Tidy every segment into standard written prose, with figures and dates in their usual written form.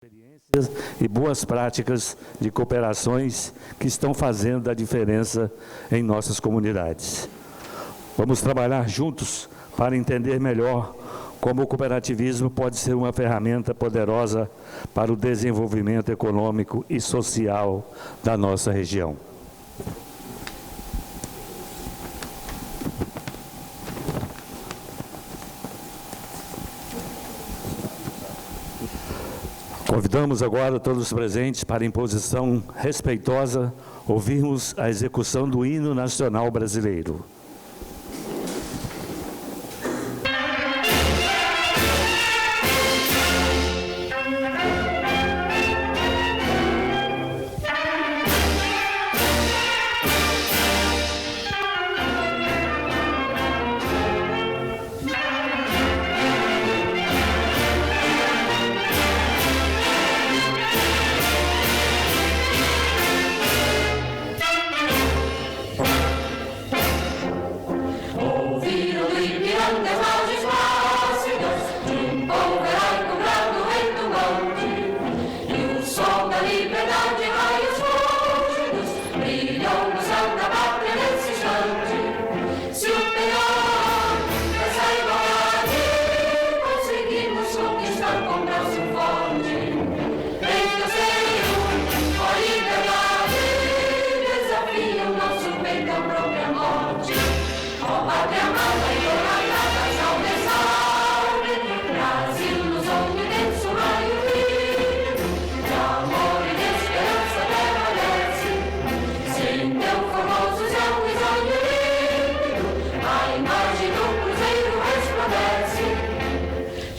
experiências e boas práticas de cooperações que estão fazendo a diferença em nossas comunidades. Vamos trabalhar juntos para entender melhor como o cooperativismo pode ser uma ferramenta poderosa para o desenvolvimento econômico e social da nossa região. Convidamos agora todos os presentes para, em posição respeitosa, ouvirmos a execução do hino nacional brasileiro.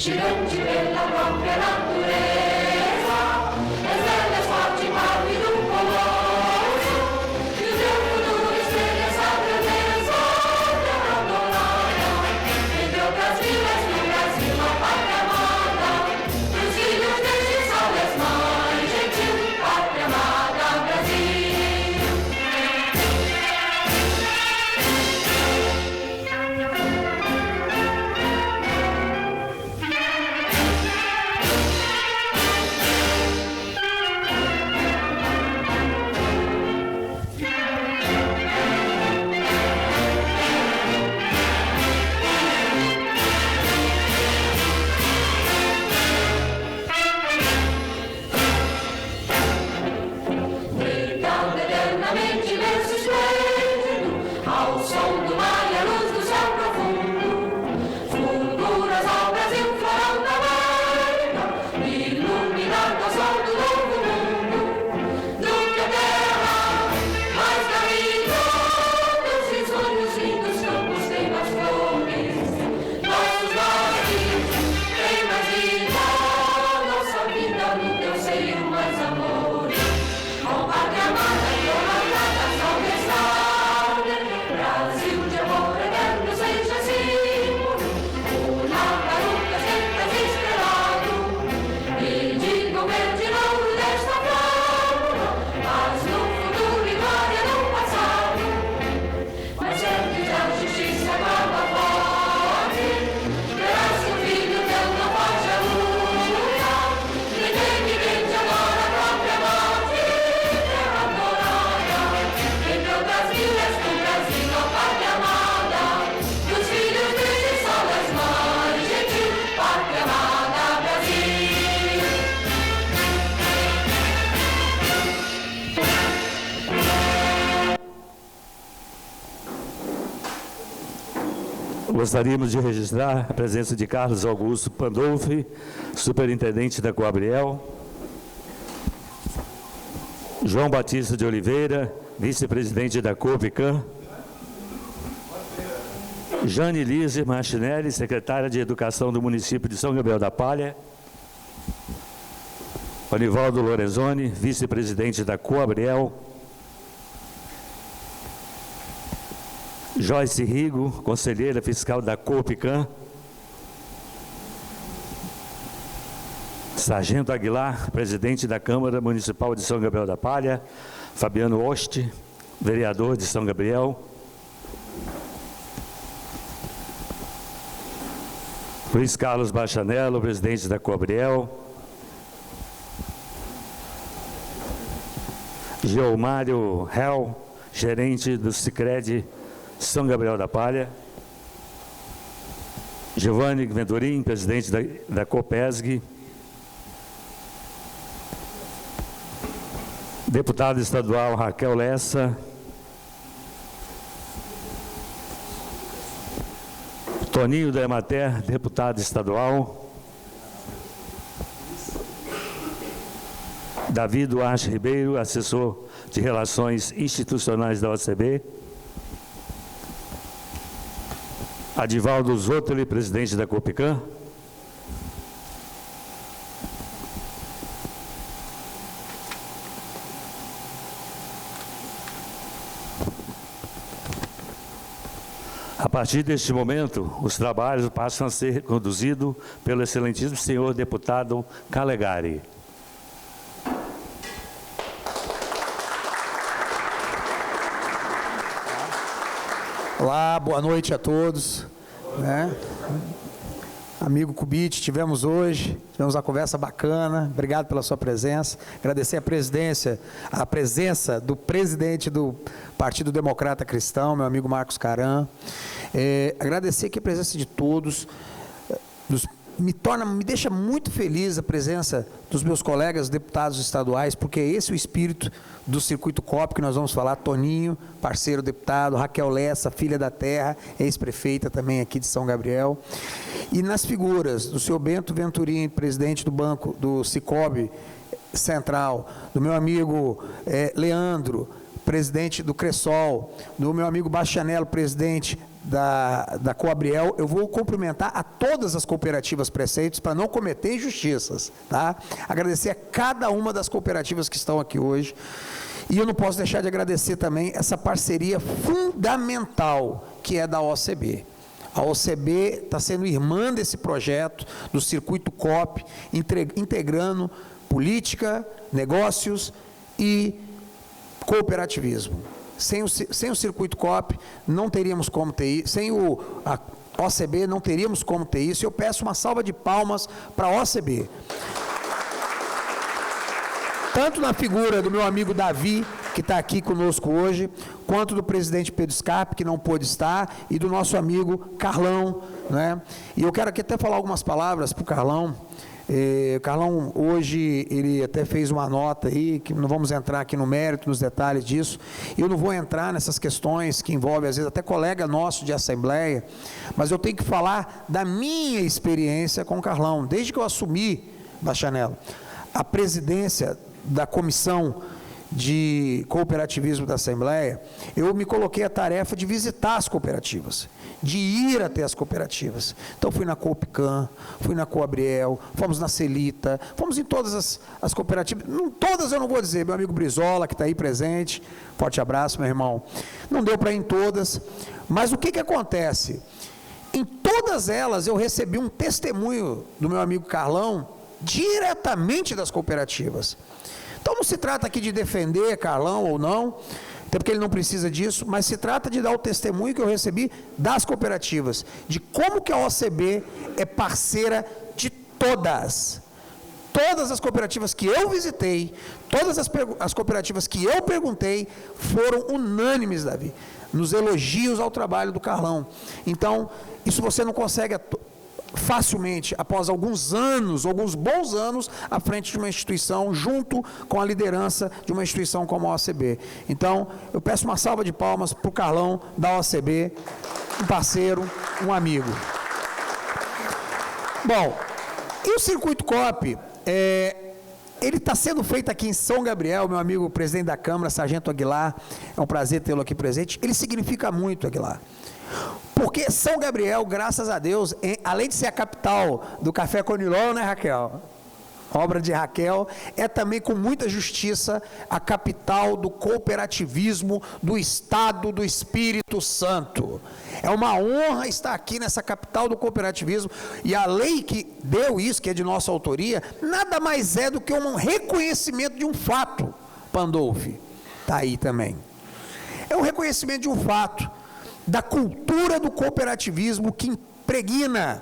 Girante della propria naturezza, e nelle forti parti d'un colosso, più del futuro stelle sacre nel sole abbandonata, e Dio Brasil es tu Brasil, la patria amada, tus filhos desde soles mais gentil, patria amada Brasil. Gostaríamos de registrar a presença de Carlos Augusto Pandolfi, superintendente da Coabriel, João Batista de Oliveira, vice-presidente da Copican, Jane Lise Martinelli, secretária de Educação do município de São Gabriel da Palha, Anivaldo Lorenzoni, vice-presidente da Coabriel, Joyce Rigo, conselheira fiscal da Copican, Sargento Aguilar, presidente da Câmara Municipal de São Gabriel da Palha, Fabiano Oste, vereador de São Gabriel, Luiz Carlos Bachanello, presidente da Coabriel, Geomário Hel, gerente do Sicredi São Gabriel da Palha. Giovanni Venturim, presidente da Copesg. Deputada estadual Raquel Lessa. Toninho da Emater, deputado estadual. Davi Duarte Ribeiro, assessor de Relações Institucionais da OCB. Adivaldo Zottoli, presidente da Copicam. A partir deste momento, os trabalhos passam a ser conduzidos pelo excelentíssimo senhor deputado Calegari. Olá, boa noite a todos. Amigo Kubitsch, tivemos uma conversa bacana, obrigado pela sua presença, agradecer a presença do presidente do Partido Democrata Cristão, meu amigo Marcos Caram, agradecer aqui a presença de todos, me deixa muito feliz a presença dos meus colegas deputados estaduais, porque é esse o espírito do Circuito COP que nós vamos falar. Toninho, parceiro deputado, Raquel Lessa, filha da terra, ex-prefeita também aqui de São Gabriel, e nas figuras do senhor Bento Venturim, presidente do banco do Cicobi Central, do meu amigo Leandro, presidente do Cressol, do meu amigo Bastianello, presidente da Coabriel. Eu vou cumprimentar a todas as cooperativas preceitos para não cometer injustiças, tá? Agradecer a cada uma das cooperativas que estão aqui hoje, e eu não posso deixar de agradecer também essa parceria fundamental que é da OCB. A OCB está sendo irmã desse projeto do Circuito COP, integrando política, negócios e cooperativismo. Sem o Circuito COP, não teríamos como ter isso. Sem a OCB, não teríamos como ter isso. Eu peço uma salva de palmas para a OCB. Tanto na figura do meu amigo Davi, que está aqui conosco hoje, quanto do presidente Pedro Scarpe, que não pôde estar, e do nosso amigo Carlão, né? E eu quero aqui até falar algumas palavras para o Carlão. O Carlão, hoje, ele até fez uma nota aí, que não vamos entrar aqui no mérito, nos detalhes disso. Eu não vou entrar nessas questões que envolvem, às vezes, até colega nosso de assembleia, mas eu tenho que falar da minha experiência com o Carlão. Desde que eu assumi, Bastianello, a presidência da Comissão de Cooperativismo da Assembleia, eu me coloquei a tarefa de visitar as cooperativas, de ir até as cooperativas. Então, fui na Copicam, fui na Coabriel, fomos na Celita, fomos em todas as cooperativas. Todas eu não vou dizer, meu amigo Brizola, que está aí presente, forte abraço, meu irmão. Não deu para ir em todas, mas o que acontece? Em todas elas eu recebi um testemunho do meu amigo Carlão, diretamente das cooperativas. Então, não se trata aqui de defender Carlão ou não, até porque ele não precisa disso, mas se trata de dar o testemunho que eu recebi das cooperativas, de como que a OCB é parceira de todas. Todas as cooperativas que eu visitei, todas as cooperativas que eu perguntei, foram unânimes, Davi, nos elogios ao trabalho do Carlão. Então, isso você não consegue facilmente, após alguns bons anos, à frente de uma instituição, junto com a liderança de uma instituição como a OCB. Então, eu peço uma salva de palmas para o Carlão da OCB, um parceiro, um amigo. Bom, e o Circuito COP, ele está sendo feito aqui em São Gabriel, meu amigo presidente da Câmara, Sargento Aguilar, é um prazer tê-lo aqui presente. Ele significa muito, Aguilar. Porque São Gabriel, graças a Deus, além de ser a capital do café Conilon, né, Raquel? Obra de Raquel, é também com muita justiça a capital do cooperativismo do Estado do Espírito Santo. É uma honra estar aqui nessa capital do cooperativismo, e a lei que deu isso, que é de nossa autoria, nada mais é do que um reconhecimento de um fato, Pandolfi, está aí também. É um reconhecimento de um fato, da cultura do cooperativismo que impregna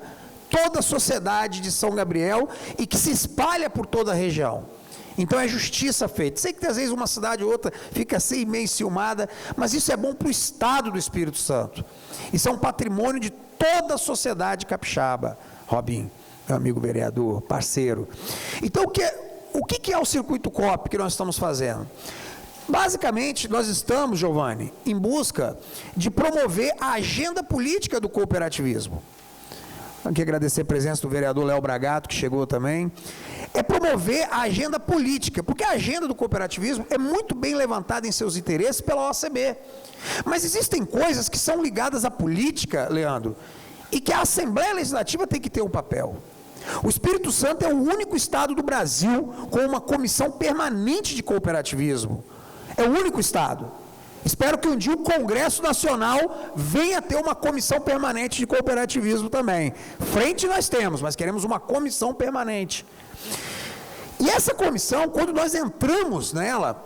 toda a sociedade de São Gabriel e que se espalha por toda a região. Então é justiça feita. Sei que às vezes uma cidade ou outra fica assim meio enciumada, mas isso é bom para o Estado do Espírito Santo. Isso é um patrimônio de toda a sociedade capixaba. Robin, meu amigo vereador, parceiro. Então o que é o Circuito Coop que nós estamos fazendo? Basicamente, nós estamos, Giovanni, em busca de promover a agenda política do cooperativismo. Aqui agradecer a presença do vereador Léo Bragato, que chegou também. É promover a agenda política, porque a agenda do cooperativismo é muito bem levantada em seus interesses pela OACB. Mas existem coisas que são ligadas à política, Leandro, e que a Assembleia Legislativa tem que ter um papel. O Espírito Santo é o único estado do Brasil com uma comissão permanente de cooperativismo. É o único estado. Espero que um dia o Congresso Nacional venha ter uma comissão permanente de cooperativismo também. Frente nós temos, mas queremos uma comissão permanente. E essa comissão, quando nós entramos nela,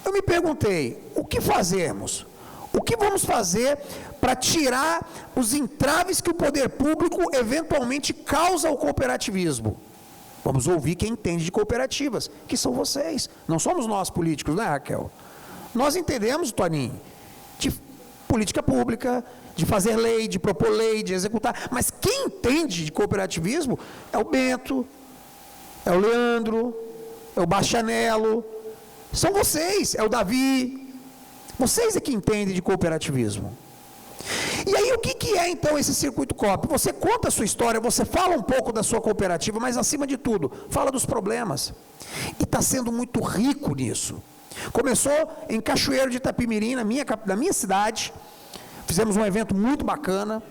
eu me perguntei, o que fazemos? O que vamos fazer para tirar os entraves que o poder público eventualmente causa ao cooperativismo? Vamos ouvir quem entende de cooperativas, que são vocês. Não somos nós políticos, né, Raquel? Nós entendemos, Toninho, de política pública, de fazer lei, de propor lei, de executar. Mas quem entende de cooperativismo é o Bento, é o Leandro, é o Bachanello, são vocês, é o Davi. Vocês é que entendem de cooperativismo. E aí, o que é então esse Circuito Coop? Você conta a sua história, você fala um pouco da sua cooperativa, mas acima de tudo, fala dos problemas. E está sendo muito rico nisso. Começou em Cachoeiro de Itapimirim, na minha cidade. Fizemos um evento muito bacana.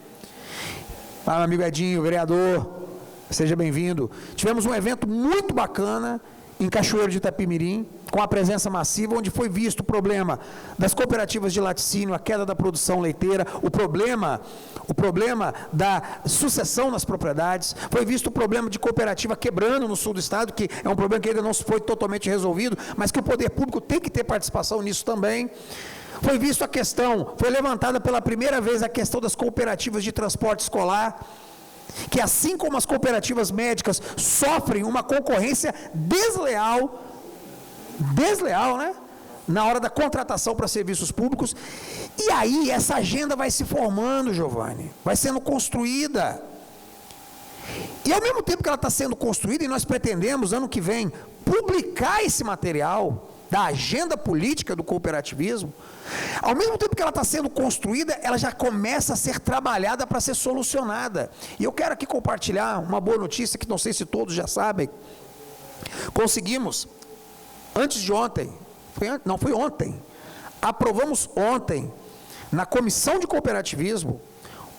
Meu amigo Edinho, vereador, seja bem-vindo. Tivemos um evento muito bacana em Cachoeiro de Itapimirim, com a presença massiva, onde foi visto o problema das cooperativas de laticínio, a queda da produção leiteira, o problema da sucessão nas propriedades, foi visto o problema de cooperativa quebrando no sul do estado, que é um problema que ainda não foi totalmente resolvido, mas que o poder público tem que ter participação nisso também. Foi visto a questão, foi levantada pela primeira vez a questão das cooperativas de transporte escolar, que assim como as cooperativas médicas sofrem uma concorrência desleal, né? Na hora da contratação para serviços públicos. E aí essa agenda vai se formando, Giovanni, vai sendo construída. E ao mesmo tempo que ela está sendo construída, e nós pretendemos, ano que vem, publicar esse material da agenda política do cooperativismo, ao mesmo tempo que ela está sendo construída, ela já começa a ser trabalhada para ser solucionada. E eu quero aqui compartilhar uma boa notícia, que não sei se todos já sabem. Conseguimos, antes de ontem, foi ontem, aprovamos ontem, na Comissão de Cooperativismo,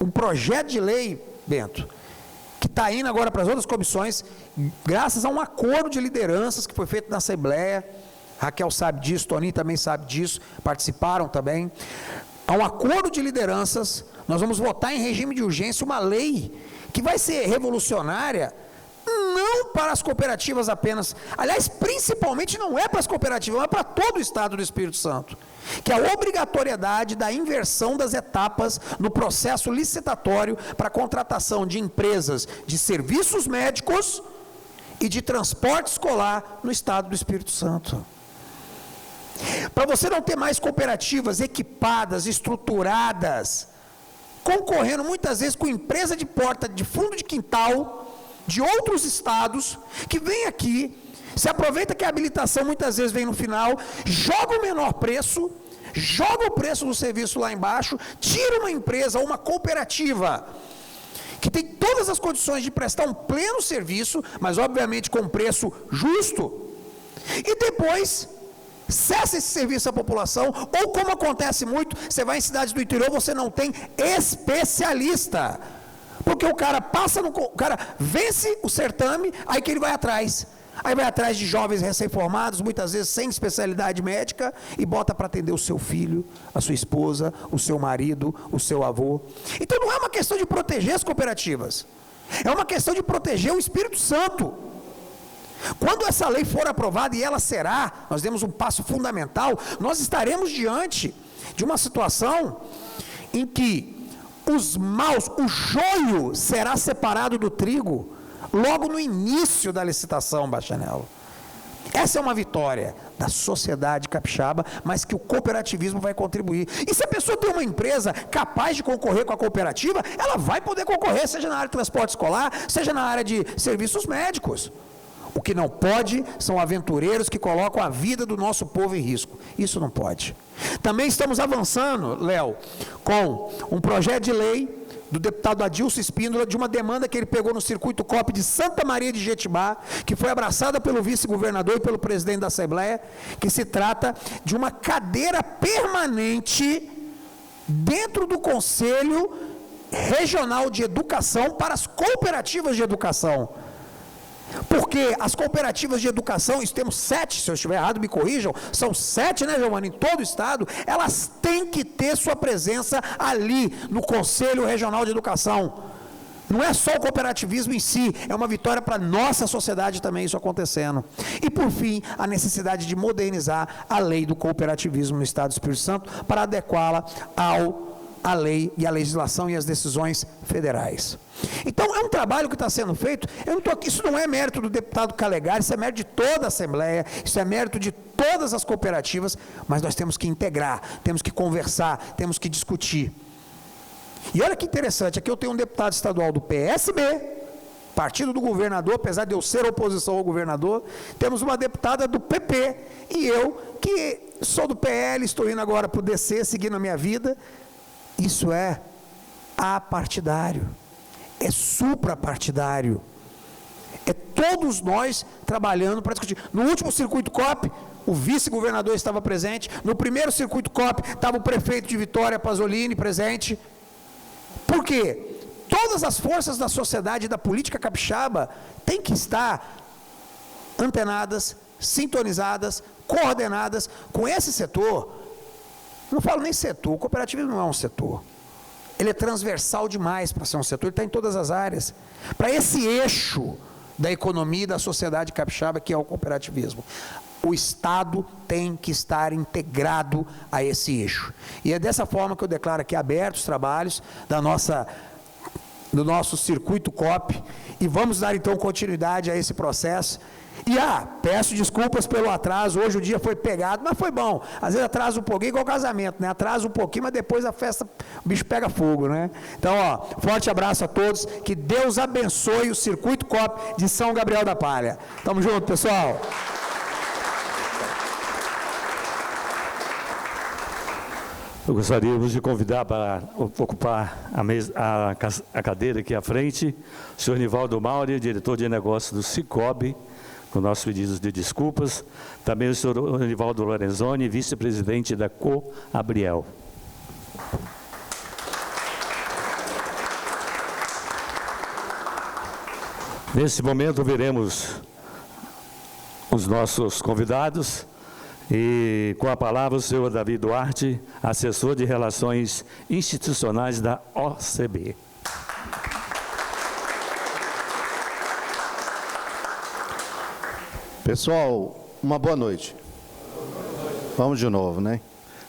um projeto de lei, Bento, que está indo agora para as outras comissões, graças a um acordo de lideranças que foi feito na Assembleia. Raquel sabe disso, Toninho também sabe disso, participaram também. Há um acordo de lideranças, nós vamos votar em regime de urgência uma lei que vai ser revolucionária, não para as cooperativas apenas, aliás, principalmente não é para as cooperativas, mas para todo o estado do Espírito Santo, que é a obrigatoriedade da inversão das etapas no processo licitatório para a contratação de empresas de serviços médicos e de transporte escolar no estado do Espírito Santo. Para você não ter mais cooperativas equipadas, estruturadas, concorrendo muitas vezes com empresa de porta de fundo de quintal de outros estados, que vem aqui, se aproveita que a habilitação muitas vezes vem no final, joga o menor preço, joga o preço do serviço lá embaixo, tira uma empresa ou uma cooperativa que tem todas as condições de prestar um pleno serviço, mas obviamente com preço justo, e depois cessa esse serviço à população, ou como acontece muito, você vai em cidades do interior, você não tem especialista, porque o cara vence o certame, aí que ele vai atrás de jovens recém-formados, muitas vezes sem especialidade médica, e bota para atender o seu filho, a sua esposa, o seu marido, o seu avô. Então não é uma questão de proteger as cooperativas, é uma questão de proteger o Espírito Santo. Quando essa lei for aprovada, e ela será, nós demos um passo fundamental, nós estaremos diante de uma situação em que o joio será separado do trigo, logo no início da licitação, Bachanello. Essa é uma vitória da sociedade capixaba, mas que o cooperativismo vai contribuir. E se a pessoa tem uma empresa capaz de concorrer com a cooperativa, ela vai poder concorrer, seja na área de transporte escolar, seja na área de serviços médicos. O que não pode são aventureiros que colocam a vida do nosso povo em risco. Isso não pode. Também estamos avançando, Léo, com um projeto de lei do deputado Adilson Espíndola, de uma demanda que ele pegou no Circuito COP de Santa Maria de Jetibá, que foi abraçada pelo vice-governador e pelo presidente da Assembleia, que se trata de uma cadeira permanente dentro do Conselho Regional de Educação para as cooperativas de educação. Porque as cooperativas de educação, isso temos 7, se eu estiver errado me corrijam, são 7, né, Giovanni, em todo o estado, elas têm que ter sua presença ali, no Conselho Regional de Educação. Não é só o cooperativismo em si, é uma vitória para a nossa sociedade também isso acontecendo. E por fim, a necessidade de modernizar a lei do cooperativismo no estado do Espírito Santo, para adequá-la à lei e à legislação e às decisões federais. Então, é um trabalho que está sendo feito. Isso não é mérito do deputado Calegari, isso é mérito de toda a Assembleia, isso é mérito de todas as cooperativas, mas nós temos que integrar, temos que conversar, temos que discutir. E olha que interessante, aqui eu tenho um deputado estadual do PSB, partido do governador, apesar de eu ser oposição ao governador, temos uma deputada do PP, e eu, que sou do PL, estou indo agora para o DC, seguindo a minha vida. Isso é apartidário, é suprapartidário, é todos nós trabalhando para discutir. No último Circuito COP, o vice-governador estava presente, no primeiro Circuito COP estava o prefeito de Vitória, Pasolini, presente. Por quê? Todas as forças da sociedade e da política capixaba têm que estar antenadas, sintonizadas, coordenadas com esse setor. Não falo nem setor, o cooperativismo não é um setor. Ele é transversal demais para ser um setor, ele está em todas as áreas. Para esse eixo da economia e da sociedade capixaba, que é o cooperativismo. O Estado tem que estar integrado a esse eixo. E é dessa forma que eu declaro aqui abertos os trabalhos do nosso Circuito COP, e vamos dar então continuidade a esse processo. E peço desculpas pelo atraso, hoje o dia foi pegado, mas foi bom. Às vezes atrasa um pouquinho, igual casamento, né? Atrasa um pouquinho, mas depois a festa, o bicho pega fogo, né? Então, forte abraço a todos, que Deus abençoe o Circuito COP de São Gabriel da Palha. Tamo junto, pessoal. Eu gostaríamos de convidar para ocupar a cadeira aqui à frente, o senhor Nivaldo Mauri, diretor de negócios do Cicobi, com nossos pedidos de desculpas. Também o senhor Nivaldo Lorenzoni, vice-presidente da Coabriel. Nesse momento, veremos os nossos convidados. E com a palavra o senhor Davi Duarte, assessor de Relações Institucionais da OCB. Pessoal, uma boa noite. Vamos de novo, né?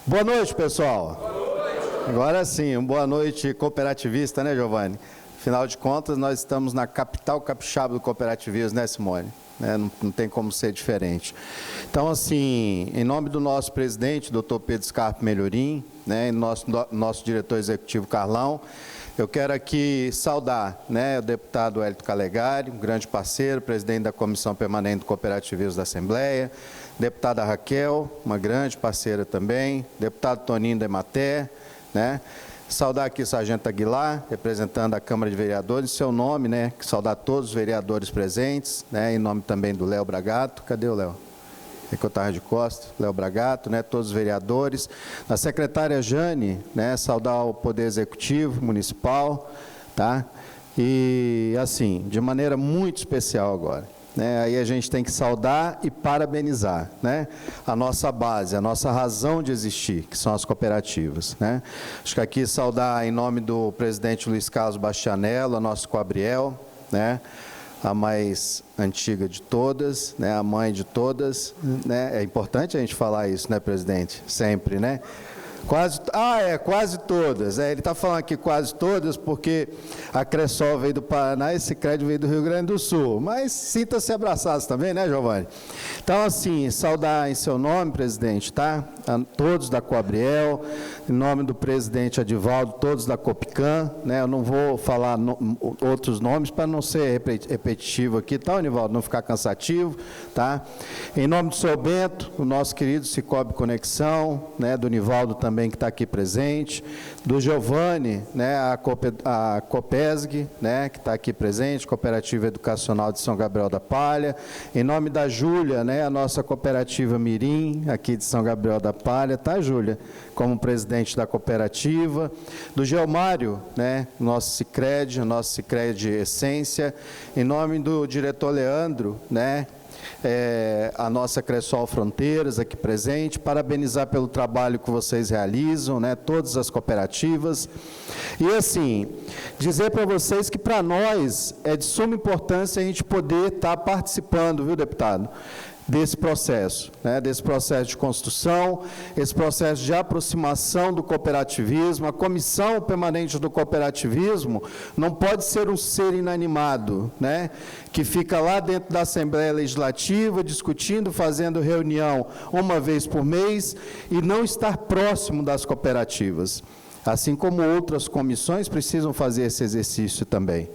Boa noite, pessoal. Boa noite. Agora sim, uma boa noite cooperativista, né, Giovanni? Afinal de contas, nós estamos na capital capixaba do cooperativismo, né, Simone? Não tem como ser diferente. Então, assim, em nome do nosso presidente, doutor Pedro Scarpe Melhorim, né, e nosso diretor executivo Carlão, eu quero aqui saudar, né, o deputado Hélito Calegari, um grande parceiro, presidente da Comissão Permanente do Cooperativismo da Assembleia, deputada Raquel, uma grande parceira também, deputado Toninho da Emater, né, saudar aqui o sargento Aguilar, representando a Câmara de Vereadores, em seu nome, né, saudar todos os vereadores presentes, né, em nome também do Léo Bragato. Cadê o Léo? É que eu estava de costas, Léo Bragato, né, todos os vereadores. Da secretária Jane, né, saudar o Poder Executivo Municipal, tá? E, assim, de maneira muito especial agora, né, aí a gente tem que saudar e parabenizar, né, a nossa base, a nossa razão de existir, que são as cooperativas, né. Acho que aqui saudar em nome do presidente Luiz Carlos Bastianello, a nossa Coabriel, né, a mais antiga de todas, né, a mãe de todas, né, é importante a gente falar isso, né, presidente, sempre, né, Quase todas. Ele está falando aqui quase todas, porque a Cressol veio do Paraná e esse Sicredi veio do Rio Grande do Sul. Mas sinta-se abraçados também, né, Giovanni? Então, assim, saudar em seu nome, presidente, tá? A todos da Coabriel, em nome do presidente Adivaldo, todos da Copicam, né? Eu não vou falar outros nomes para não ser repetitivo aqui, tá, Anivaldo? Não ficar cansativo, tá? Em nome do seu Bento, o nosso querido Cicobi Conexão, né? Do Nivaldo também, que está aqui presente, do Giovanni, né, a Copesg, né, que está aqui presente, Cooperativa Educacional de São Gabriel da Palha, em nome da Júlia, né, a nossa cooperativa Mirim, aqui de São Gabriel da Palha, tá, Júlia? Como presidente da cooperativa, do Geomário, né, nosso Sicredi, Essência, em nome do diretor Leandro, né, a nossa Cressol Fronteiras aqui presente, parabenizar pelo trabalho que vocês realizam, né, todas as cooperativas, e assim, dizer para vocês que para nós é de suma importância a gente poder estar participando, viu, deputado? Desse processo, né, desse processo de construção, esse processo de aproximação do cooperativismo. A Comissão Permanente do Cooperativismo não pode ser um ser inanimado, né, que fica lá dentro da Assembleia Legislativa, discutindo, fazendo reunião uma vez por mês, e não estar próximo das cooperativas. Assim como outras comissões precisam fazer esse exercício também,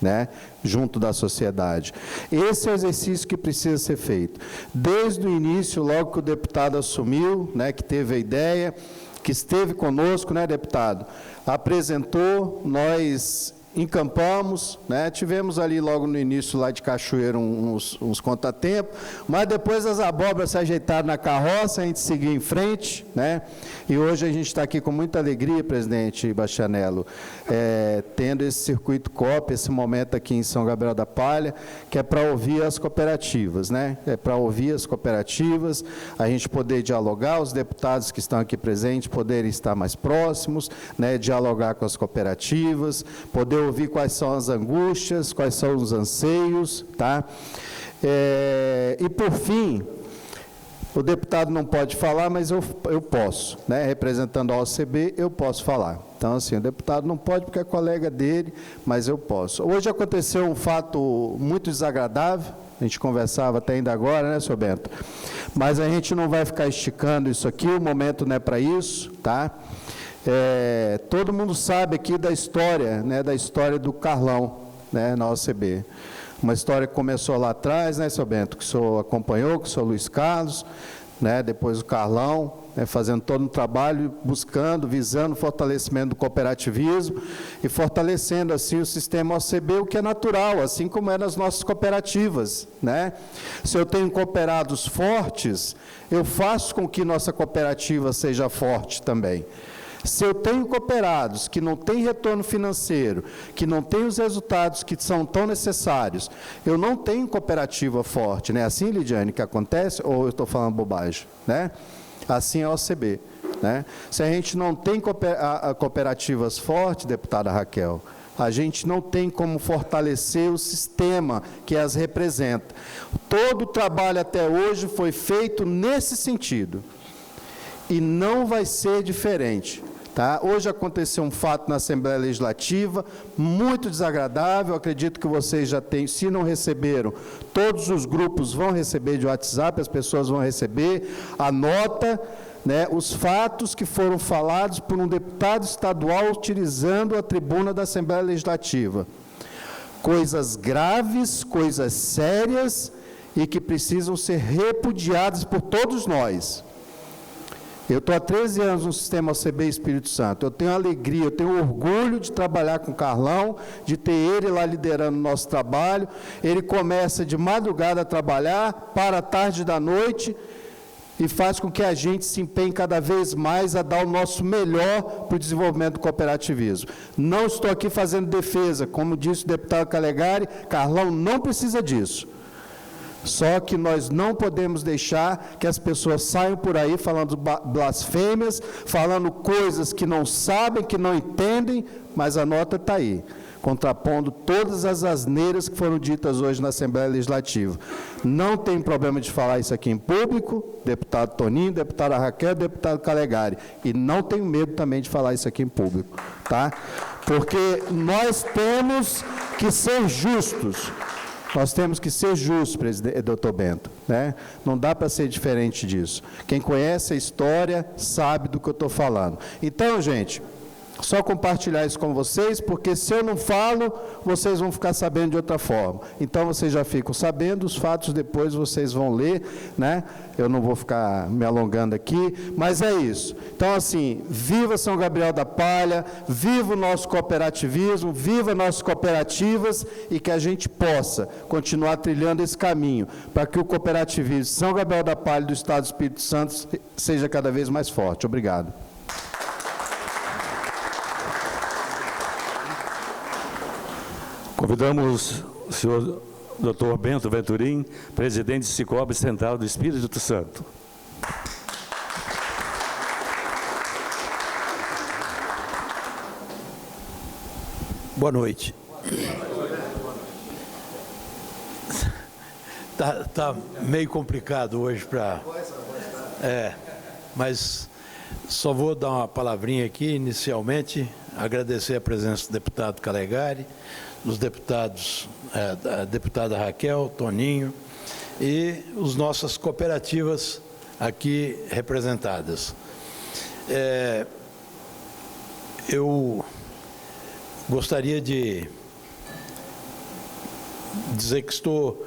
né, junto da sociedade. Esse é o exercício que precisa ser feito. Desde o início, logo que o deputado assumiu, né, que teve a ideia, que esteve conosco, né, deputado, apresentou, nós encampamos, né, tivemos ali logo no início lá de Cachoeiro uns contratempos, mas depois as abóboras se ajeitaram na carroça, a gente seguiu em frente, né, e hoje a gente está aqui com muita alegria, presidente Bastianello, tendo esse circuito COP, esse momento aqui em São Gabriel da Palha, que é para ouvir as cooperativas, né, para ouvir as cooperativas, a gente poder dialogar, os deputados que estão aqui presentes poderem estar mais próximos, né, dialogar com as cooperativas, poder ouvir quais são as angústias, quais são os anseios, tá? E, por fim, o deputado não pode falar, mas eu posso, né? Representando a OCB, eu posso falar. Então, assim, o deputado não pode porque é colega dele, mas eu posso. Hoje aconteceu um fato muito desagradável, a gente conversava até ainda agora, né, senhor Bento? Mas a gente não vai ficar esticando isso aqui, o momento não é para isso, tá? Todo mundo sabe aqui da história, né, do Carlão, né, na OCB. Uma história que começou lá atrás, né, seu Bento, que o senhor acompanhou, com o senhor Luiz Carlos, né, depois o Carlão, né, fazendo todo um trabalho, buscando, visando o fortalecimento do cooperativismo e fortalecendo, assim, o sistema OCB, o que é natural, assim como é nas nossas cooperativas, né? Se eu tenho cooperados fortes, eu faço com que nossa cooperativa seja forte também. Se eu tenho cooperados que não têm retorno financeiro, que não têm os resultados que são tão necessários, eu não tenho cooperativa forte, né? Assim, Lidiane, que acontece, ou eu estou falando bobagem, né? Assim é a OCB, né? Se a gente não tem cooperativas fortes, deputada Raquel, a gente não tem como fortalecer o sistema que as representa. Todo o trabalho até hoje foi feito nesse sentido, e não vai ser diferente. Tá? Hoje aconteceu um fato na Assembleia Legislativa, muito desagradável, acredito que vocês já têm, se não receberam, todos os grupos vão receber de WhatsApp, as pessoas vão receber a nota, né, os fatos que foram falados por um deputado estadual utilizando a tribuna da Assembleia Legislativa. Coisas graves, coisas sérias e que precisam ser repudiadas por todos nós. Eu estou há 13 anos no sistema OCB Espírito Santo, eu tenho alegria, eu tenho orgulho de trabalhar com o Carlão, de ter ele lá liderando o nosso trabalho. Ele começa de madrugada a trabalhar, para a tarde da noite, e faz com que a gente se empenhe cada vez mais a dar o nosso melhor para o desenvolvimento do cooperativismo. Não estou aqui fazendo defesa, como disse o deputado Calegari, Carlão não precisa disso. Só que nós não podemos deixar que as pessoas saiam por aí falando blasfêmias, falando coisas que não sabem, que não entendem, mas a nota está aí. contrapondo todas as asneiras que foram ditas hoje na Assembleia Legislativa. Não tem problema de falar isso aqui em público, deputado Toninho, deputada Raquel, deputado Calegari, e não tenho medo também de falar isso aqui em público, tá? Porque nós temos que ser justos. Nós temos que ser justos, doutor Bento, né? Não dá para ser diferente disso. Quem conhece a história sabe do que eu estou falando. Então, gente, só compartilhar isso com vocês, porque se eu não falo, vocês vão ficar sabendo de outra forma. Então, vocês já ficam sabendo, os fatos depois vocês vão ler, né? Eu não vou ficar me alongando aqui, mas é isso. Então, assim, viva São Gabriel da Palha, viva o nosso cooperativismo, viva nossas cooperativas e que a gente possa continuar trilhando esse caminho para que o cooperativismo de São Gabriel da Palha do Estado do Espírito Santo seja cada vez mais forte. Obrigado. Convidamos o senhor Dr. Bento Venturim, presidente do Cicobi Central do Espírito Santo. Boa noite. Tá meio complicado hoje para... mas só vou dar uma palavrinha aqui inicialmente, agradecer a presença do deputado Calegari, dos deputados, a deputada Raquel, Toninho e as nossas cooperativas aqui representadas. Eu gostaria de dizer que estou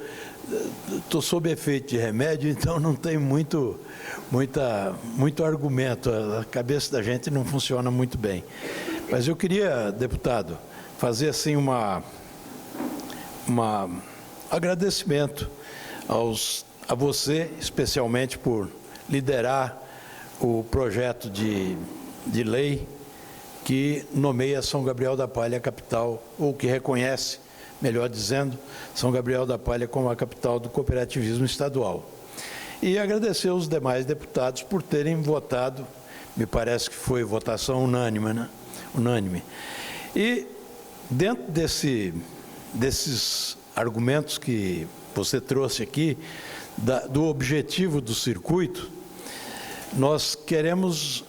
sob efeito de remédio, então não tem muito argumento, a cabeça da gente não funciona muito bem. Mas eu queria, deputado, fazer assim um agradecimento a você, especialmente por liderar o projeto de lei que nomeia São Gabriel da Palha capital, ou que reconhece, melhor dizendo, São Gabriel da Palha como a capital do cooperativismo estadual. E agradecer aos demais deputados por terem votado, me parece que foi votação unânime, né? Unânime. E dentro desses argumentos que você trouxe aqui, do objetivo do circuito, nós queremos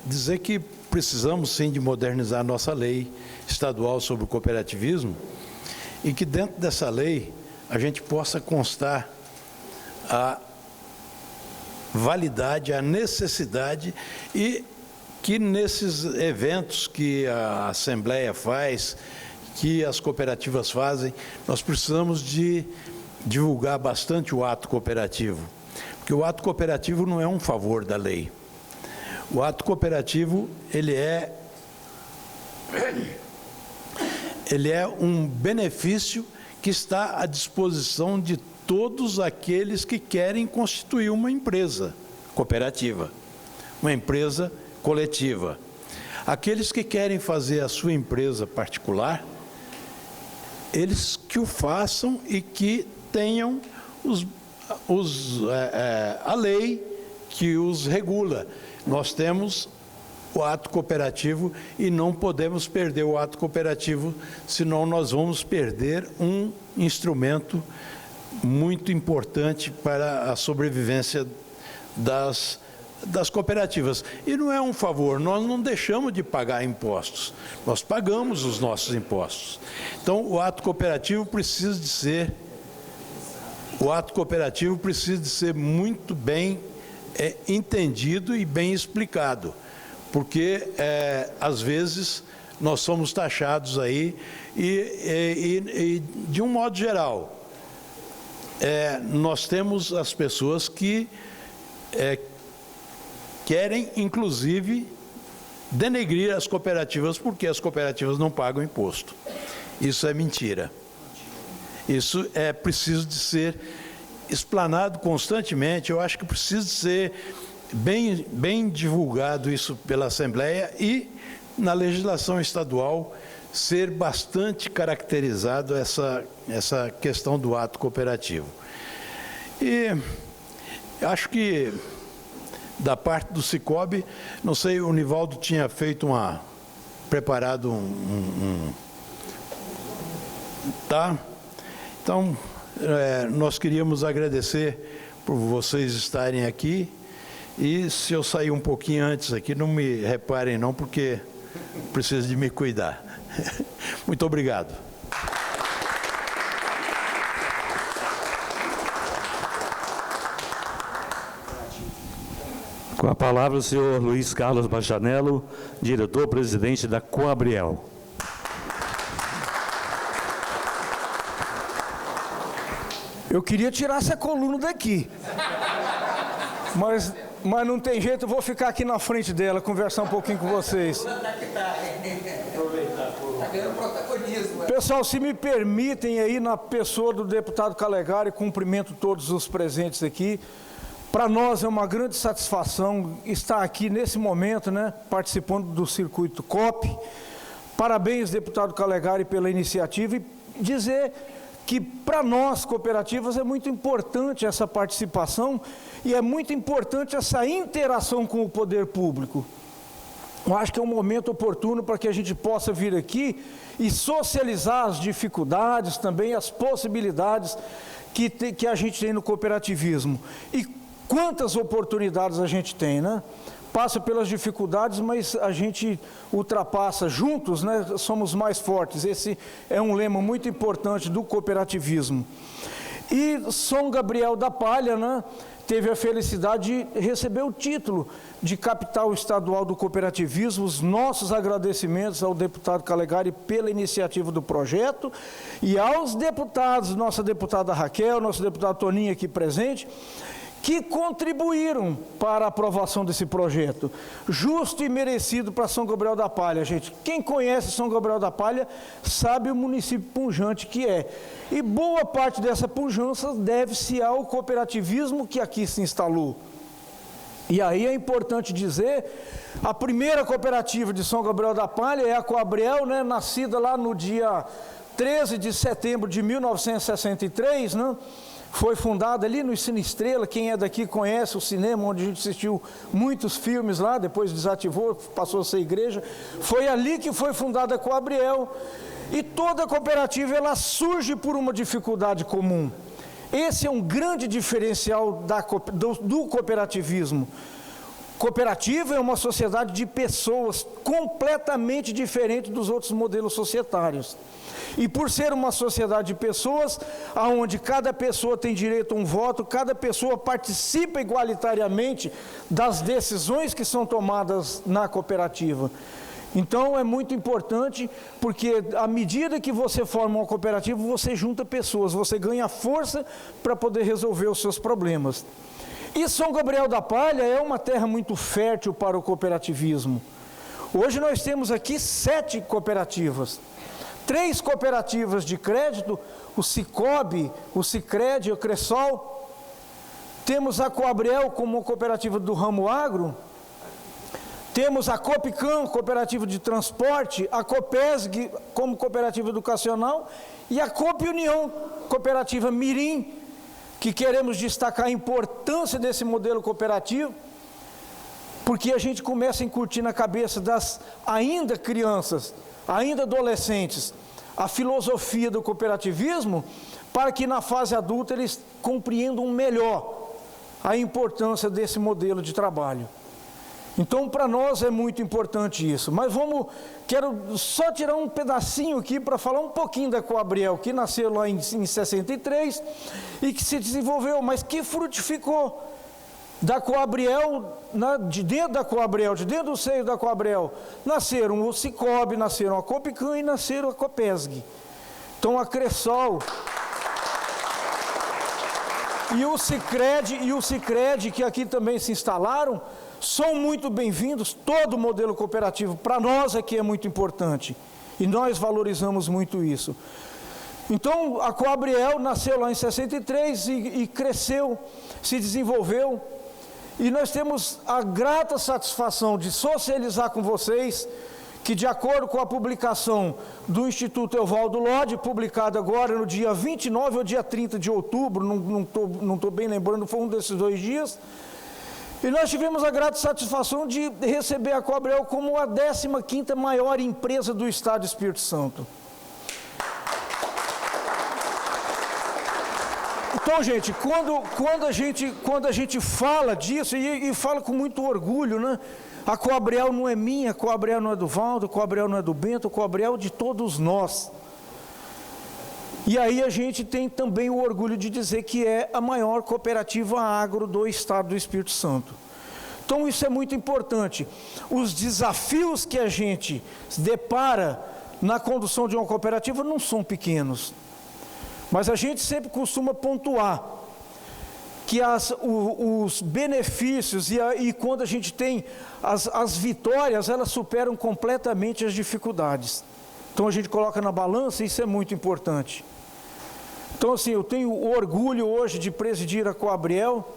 dizer que precisamos sim de modernizar a nossa lei estadual sobre o cooperativismo e que dentro dessa lei a gente possa constar a validade, a necessidade e que nesses eventos que a Assembleia faz, que as cooperativas fazem, nós precisamos de divulgar bastante o ato cooperativo, porque o ato cooperativo não é um favor da lei. O ato cooperativo, ele é um benefício que está à disposição de todos aqueles que querem constituir uma empresa cooperativa, uma empresa coletiva. Aqueles que querem fazer a sua empresa particular, eles que o façam e que tenham a lei que os regula. Nós temos o ato cooperativo e não podemos perder o ato cooperativo, senão nós vamos perder um instrumento muito importante para a sobrevivência das cooperativas. E não é um favor, nós não deixamos de pagar impostos, nós pagamos os nossos impostos. Então, o ato cooperativo precisa de ser muito bem entendido e bem explicado, porque, às vezes, nós somos taxados aí e de um modo geral, nós temos as pessoas que querem, inclusive, denegrir as cooperativas porque as cooperativas não pagam imposto. Isso é mentira. Isso é preciso de ser explanado constantemente. Eu acho que precisa ser bem divulgado isso pela Assembleia e, na legislação estadual, ser bastante caracterizado essa questão do ato cooperativo. E acho que, da parte do Cicobi, não sei, o Nivaldo tinha feito preparado Tá? Então, nós queríamos agradecer por vocês estarem aqui, e se eu sair um pouquinho antes aqui, não me reparem não, porque preciso de me cuidar. Muito obrigado. Com a palavra o senhor Luiz Carlos Bachanello, diretor-presidente da Coabriel. Eu queria tirar essa coluna daqui, mas não tem jeito, eu vou ficar aqui na frente dela, conversar um pouquinho com vocês. Pessoal, se me permitem aí, na pessoa do deputado Calegari, cumprimento todos os presentes aqui. Para nós é uma grande satisfação estar aqui nesse momento, né, participando do circuito COP. Parabéns, deputado Calegari, pela iniciativa, e dizer que para nós, cooperativas, é muito importante essa participação e é muito importante essa interação com o poder público. Eu acho que é um momento oportuno para que a gente possa vir aqui e socializar as dificuldades, também as possibilidades que a gente tem no cooperativismo. E quantas oportunidades a gente tem, né? Passa pelas dificuldades, mas a gente ultrapassa juntos, né? Somos mais fortes. Esse é um lema muito importante do cooperativismo. E São Gabriel da Palha, né, teve a felicidade de receber o título de capital estadual do cooperativismo. Os nossos agradecimentos ao deputado Calegari pela iniciativa do projeto e aos deputados, nossa deputada Raquel, nosso deputado Toninho aqui presente, que contribuíram para a aprovação desse projeto. Justo e merecido para São Gabriel da Palha, gente. Quem conhece São Gabriel da Palha sabe o município pujante que é. E boa parte dessa pujança deve-se ao cooperativismo que aqui se instalou. E aí é importante dizer, a primeira cooperativa de São Gabriel da Palha é a Coabriel, né, nascida lá no dia 13 de setembro de 1963, né? Foi fundada ali no Cine Estrela. Quem é daqui conhece o cinema, onde a gente assistiu muitos filmes lá, depois desativou, passou a ser igreja. Foi ali que foi fundada a Coabriel. E toda cooperativa, ela surge por uma dificuldade comum. Esse é um grande diferencial do cooperativismo. Cooperativa é uma sociedade de pessoas completamente diferente dos outros modelos societários. E por ser uma sociedade de pessoas, onde cada pessoa tem direito a um voto, cada pessoa participa igualitariamente das decisões que são tomadas na cooperativa. Então é muito importante, porque à medida que você forma uma cooperativa, você junta pessoas, você ganha força para poder resolver os seus problemas. E São Gabriel da Palha é uma terra muito fértil para o cooperativismo. Hoje nós temos aqui 7 cooperativas. 3 cooperativas de crédito, o Cicobi, o Sicredi, o Cressol. Temos a Coabriel como cooperativa do ramo agro. Temos a Copicam, cooperativa de transporte, a Copesg como cooperativa educacional e a Coop União, cooperativa Mirim, que queremos destacar a importância desse modelo cooperativo, porque a gente começa a incutir na cabeça das ainda crianças, ainda adolescentes, a filosofia do cooperativismo, para que na fase adulta eles compreendam melhor a importância desse modelo de trabalho. Então, para nós é muito importante isso. Mas quero só tirar um pedacinho aqui para falar um pouquinho da Coabriel, que nasceu lá em 63 e que se desenvolveu, mas que frutificou. Da Coabriel, de dentro da Coabriel, de dentro do seio da Coabriel, nasceram o Cicobi, nasceram a Copicam e nasceram a Copesg. Então a Cressol e o Sicredi, que aqui também se instalaram, são muito bem-vindos. Todo o modelo cooperativo, para nós aqui é muito importante, e nós valorizamos muito isso. Então a Coabriel nasceu lá em 63 e cresceu, se desenvolveu. E nós temos a grata satisfação de socializar com vocês que, de acordo com a publicação do Instituto Evaldo Lodge, publicada agora no dia 29 ou dia 30 de outubro, não estou bem lembrando, foi um desses 2 dias, e nós tivemos a grata satisfação de receber a Coabriel como a 15ª maior empresa do Estado do Espírito Santo. Então, gente, quando a gente fala disso, e fala com muito orgulho, né? A Coabriel não é minha, a Coabriel não é do Valdo, a Coabriel não é do Bento, a Coabriel é de todos nós. E aí a gente tem também o orgulho de dizer que é a maior cooperativa agro do Estado do Espírito Santo. Então isso é muito importante. Os desafios que a gente se depara na condução de uma cooperativa não são pequenos. Mas a gente sempre costuma pontuar que os benefícios e quando a gente tem as vitórias, elas superam completamente as dificuldades. Então a gente coloca na balança, isso é muito importante. Então assim, eu tenho o orgulho hoje de presidir a Coabriel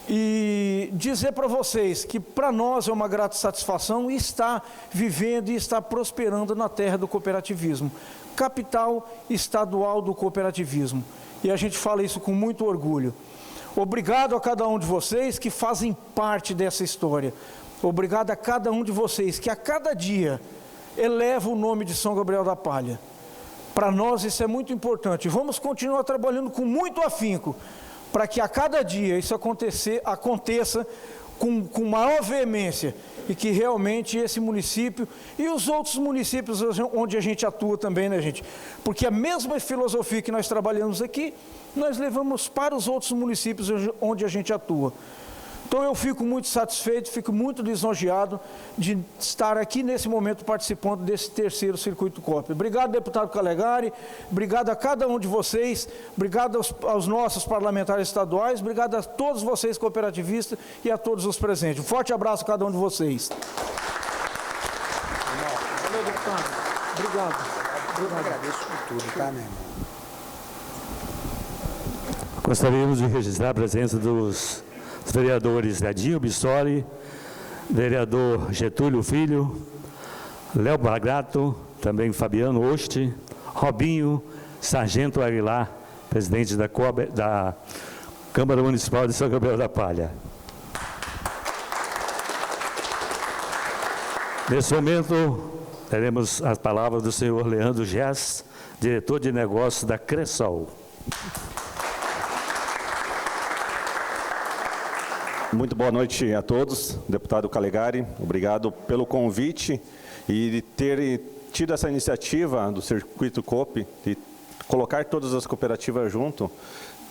e dizer para vocês que para nós é uma grata satisfação estar vivendo e estar prosperando na terra do cooperativismo, capital estadual do cooperativismo. E a gente fala isso com muito orgulho. Obrigado a cada um de vocês que fazem parte dessa história. Obrigado a cada um de vocês que a cada dia eleva o nome de São Gabriel da Palha. Para nós isso é muito importante. Vamos continuar trabalhando com muito afinco para que a cada dia isso aconteça com maior veemência e que realmente esse município e os outros municípios onde a gente atua também, né, gente? Porque a mesma filosofia que nós trabalhamos aqui, nós levamos para os outros municípios onde a gente atua. Então eu fico muito satisfeito, fico muito lisonjeado de estar aqui nesse momento participando desse terceiro Circuito Coop. Obrigado, deputado Calegari, obrigado a cada um de vocês, obrigado aos nossos parlamentares estaduais, obrigado a todos vocês cooperativistas e a todos os presentes. Um forte abraço a cada um de vocês. Valeu, deputado. Obrigado. Eu agradeço por tudo, tá, meu irmão? Gostaríamos de registrar a presença dos vereadores Edinho Bissoli, vereador Getúlio Filho, Léo Bragato, também Fabiano Oste, Robinho, Sargento Aguilar, presidente da Câmara Municipal de São Gabriel da Palha. Nesse momento, teremos as palavras do senhor Leandro Gess, diretor de negócios da Cressol. Muito boa noite a todos, deputado Calegari, obrigado pelo convite e de ter tido essa iniciativa do Circuito Coop, de colocar todas as cooperativas junto,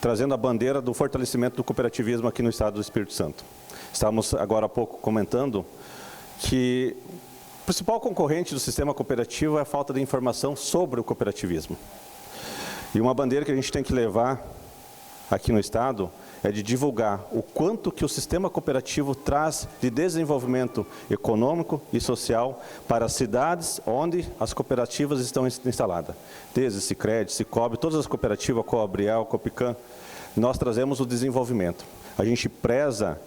trazendo a bandeira do fortalecimento do cooperativismo aqui no Estado do Espírito Santo. Estávamos agora há pouco comentando que o principal concorrente do sistema cooperativo é a falta de informação sobre o cooperativismo. E uma bandeira que a gente tem que levar aqui no Estado é de divulgar o quanto que o sistema cooperativo traz de desenvolvimento econômico e social para as cidades onde as cooperativas estão instaladas. Desde Sicredi, Cicobi, todas as cooperativas, Coabriel, Copicam, nós trazemos o desenvolvimento. A gente preza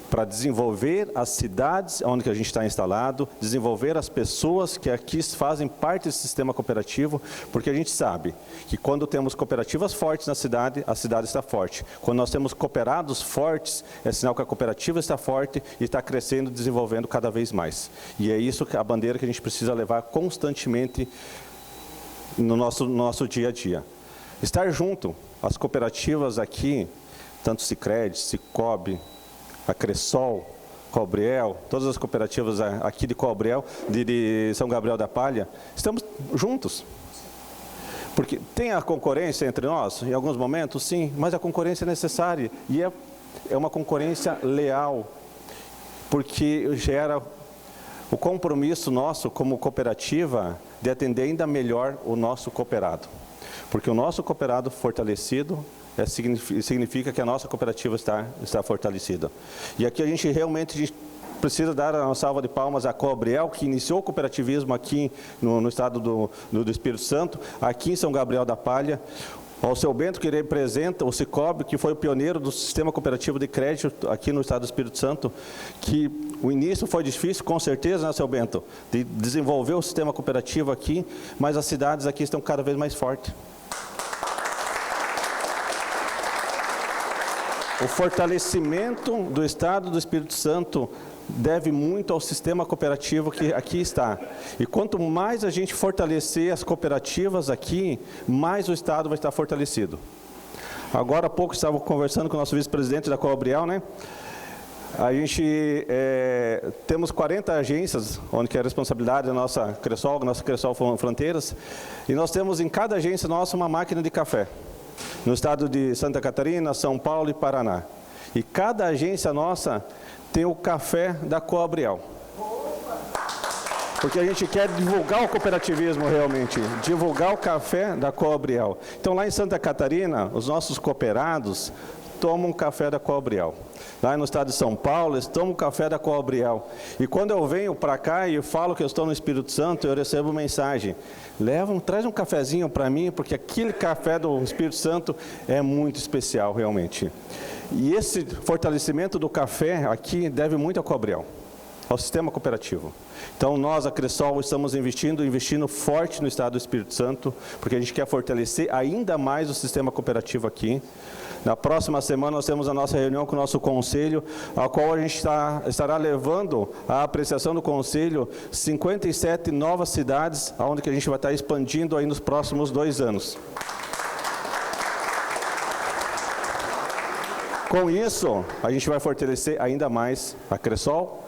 para desenvolver as cidades onde a gente está instalado, desenvolver as pessoas que aqui fazem parte desse sistema cooperativo, porque a gente sabe que quando temos cooperativas fortes na cidade, a cidade está forte. Quando nós temos cooperados fortes, é sinal que a cooperativa está forte e está crescendo, desenvolvendo cada vez mais. E é isso que a bandeira que a gente precisa levar constantemente no nosso dia a dia. Estar junto, as cooperativas aqui, tanto Sicredi, Cicobi, a Cressol, Coabriel, todas as cooperativas aqui de Coabriel, de São Gabriel da Palha, estamos juntos. Porque tem a concorrência entre nós, em alguns momentos, sim, mas a concorrência é necessária e é uma concorrência leal, porque gera o compromisso nosso como cooperativa de atender ainda melhor o nosso cooperado. Porque o nosso cooperado fortalecido significa que a nossa cooperativa está fortalecida. E aqui a gente realmente precisa dar uma salva de palmas à Coabriel, que iniciou o cooperativismo aqui no estado do Espírito Santo, aqui em São Gabriel da Palha, ao seu Bento, que representa o Cicobi, que foi o pioneiro do sistema cooperativo de crédito aqui no estado do Espírito Santo, que o início foi difícil, com certeza, né, seu Bento, de desenvolver o sistema cooperativo aqui, mas as cidades aqui estão cada vez mais fortes. O fortalecimento do Estado do Espírito Santo deve muito ao sistema cooperativo que aqui está. E quanto mais a gente fortalecer as cooperativas aqui, mais o Estado vai estar fortalecido. Agora há pouco estava conversando com o nosso vice-presidente da Coabriel, né? A gente temos 40 agências, onde que é a responsabilidade da nossa Cressol Fronteiras, e nós temos em cada agência nossa uma máquina de café, no estado de Santa Catarina, São Paulo e Paraná. E cada agência nossa tem o café da Coabriel. Porque a gente quer divulgar o cooperativismo realmente, divulgar o café da Coabriel. Então lá em Santa Catarina, os nossos cooperados tomam café da Coabriel. Lá no estado de São Paulo, eles tomam café da Coabriel. E quando eu venho para cá e falo que eu estou no Espírito Santo, eu recebo mensagem. Traz um cafezinho para mim, porque aquele café do Espírito Santo é muito especial, realmente. E esse fortalecimento do café aqui deve muito à Coabriel, ao sistema cooperativo. Então, nós, a Cressol, estamos investindo forte no estado do Espírito Santo, porque a gente quer fortalecer ainda mais o sistema cooperativo aqui. Na próxima semana, nós temos a nossa reunião com o nosso conselho, a qual a gente estará levando à apreciação do conselho 57 novas cidades, onde que a gente vai estar expandindo aí nos próximos 2 anos. Com isso, a gente vai fortalecer ainda mais a Cressol,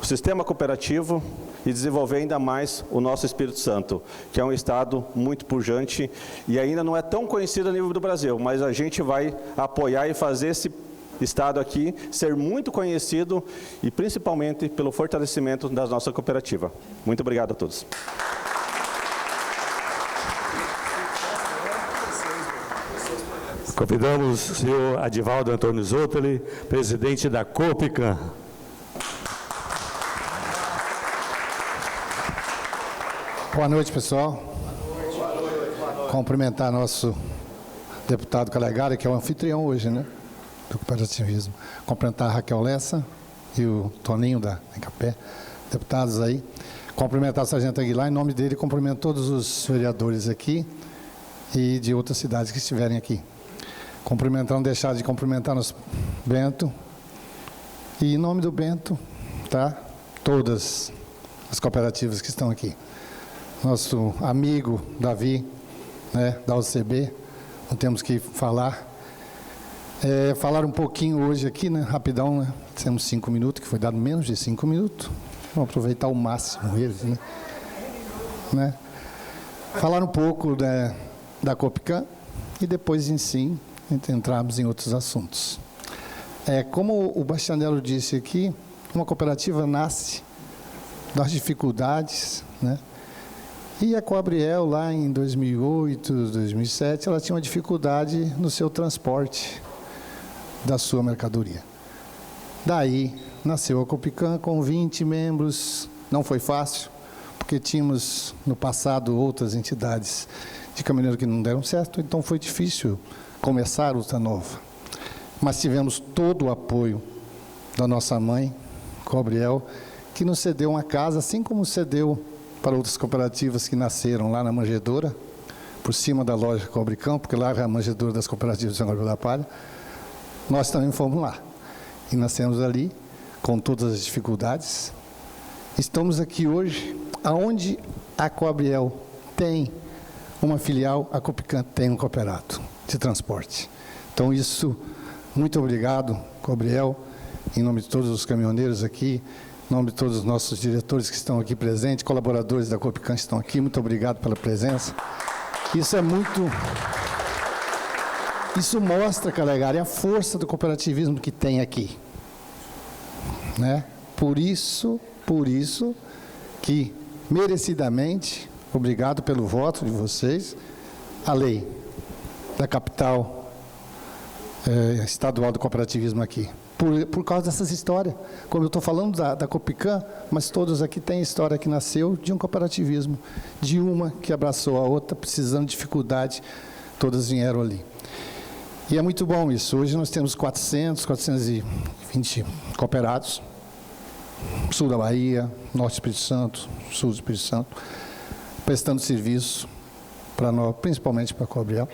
o sistema cooperativo e desenvolver ainda mais o nosso Espírito Santo, que é um estado muito pujante e ainda não é tão conhecido a nível do Brasil, mas a gente vai apoiar e fazer esse estado aqui ser muito conhecido e principalmente pelo fortalecimento da nossa cooperativa. Muito obrigado a todos. Convidamos o senhor Adivaldo Antônio Zottoli, presidente da Coopican. Boa noite, pessoal. Cumprimentar nosso deputado Calegari, que é o anfitrião hoje, né, do cooperativismo. Cumprimentar a Raquel Lessa e o Toninho da Encapé, deputados aí. Cumprimentar o Sargento Aguilar, em nome dele, cumprimento todos os vereadores aqui e de outras cidades que estiverem aqui. Cumprimentar, não deixar de cumprimentar nosso Bento. E em nome do Bento, tá? Todas as cooperativas que estão aqui. Nosso amigo Davi, né, da UCB, não temos que falar. Falar um pouquinho hoje aqui, né, rapidão, né? Temos 5 minutos, que foi dado menos de 5 minutos. Vamos aproveitar ao máximo eles, né? Falar um pouco da Coopican e depois, em si, entrarmos em outros assuntos. Como o Bastianello disse aqui, uma cooperativa nasce das dificuldades, né? E a Coabriel, lá em 2008, 2007, ela tinha uma dificuldade no seu transporte da sua mercadoria. Daí, nasceu a Coopican com 20 membros. Não foi fácil, porque tínhamos, no passado, outras entidades de caminhoneiro que não deram certo, então foi difícil começar a luta nova. Mas tivemos todo o apoio da nossa mãe, Coabriel, que nos cedeu uma casa, assim como cedeu para outras cooperativas que nasceram lá na Manjedoura, por cima da loja Cobricão, porque lá é a Manjedoura das cooperativas de São Gabriel da Palha. Nós também fomos lá e nascemos ali, com todas as dificuldades. Estamos aqui hoje, aonde a Coabriel tem uma filial, a Coopican tem um cooperado de transporte. Então, isso, muito obrigado, Coabriel, em nome de todos os caminhoneiros aqui, em nome de todos os nossos diretores que estão aqui presentes, colaboradores da Coopican que estão aqui, muito obrigado pela presença. Isso mostra, Calegari, a força do cooperativismo que tem aqui, né? Por isso que, merecidamente, obrigado pelo voto de vocês, a lei da capital estadual do cooperativismo aqui. Por causa dessas histórias. Como eu estou falando da Coopican, mas todos aqui têm história que nasceu de um cooperativismo, de uma que abraçou a outra, precisando de dificuldade, todas vieram ali. E é muito bom isso. Hoje nós temos 420 cooperados, sul da Bahia, norte do Espírito Santo, sul do Espírito Santo, prestando serviço para nós, principalmente para a Coabriel.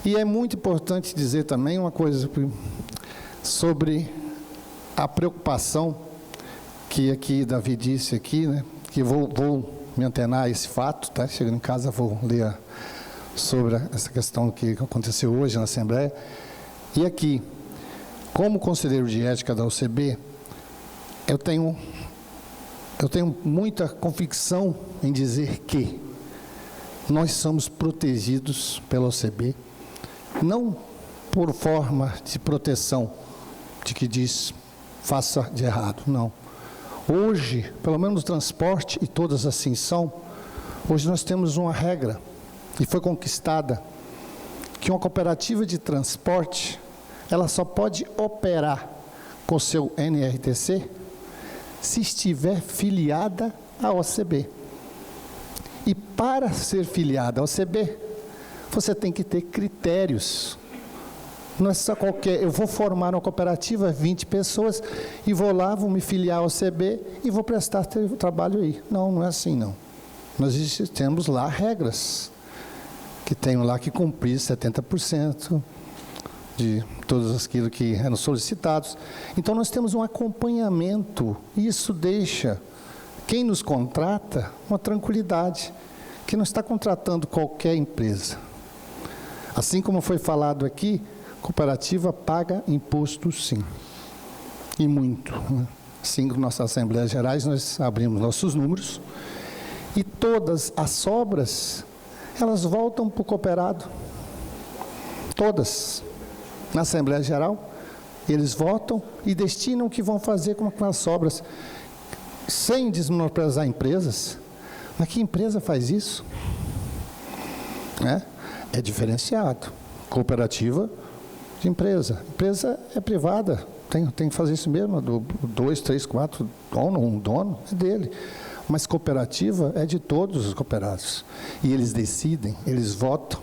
E é muito importante dizer também uma coisa sobre a preocupação que aqui Davi disse aqui, né, que vou me antenar a esse fato, tá? Chegando em casa vou ler sobre essa questão que aconteceu hoje na Assembleia. E aqui, como conselheiro de ética da OCB, eu tenho muita convicção em dizer que nós somos protegidos pela OCB, não por forma de proteção, de que diz, faça de errado, não. Hoje, pelo menos no transporte, e todas assim são, hoje nós temos uma regra, e foi conquistada, que uma cooperativa de transporte, ela só pode operar com seu NRTC se estiver filiada à OCB. E para ser filiada à OCB, você tem que ter critérios. Não é só qualquer, eu vou formar uma cooperativa, 20 pessoas, e vou lá, vou me filiar à OCB e vou prestar trabalho aí. Não, não é assim, não. Nós temos lá regras, que tenho lá que cumprir 70% de todos aquilo que eram solicitados. Então, nós temos um acompanhamento, e isso deixa quem nos contrata uma tranquilidade, que não está contratando qualquer empresa. Assim como foi falado aqui, cooperativa paga imposto, sim, e muito. Assim, com nossas Assembleias Gerais, nós abrimos nossos números, e todas as sobras, elas voltam para o cooperado. Todas. Na Assembleia Geral, eles votam e destinam o que vão fazer com as sobras, sem desmonopolizar empresas. Mas que empresa faz isso? É diferenciado. Cooperativa de empresa. Empresa é privada, tem que fazer isso mesmo, 2, 3, 4 dono, um dono é dele. Mas cooperativa é de todos os cooperados. E eles decidem, eles votam.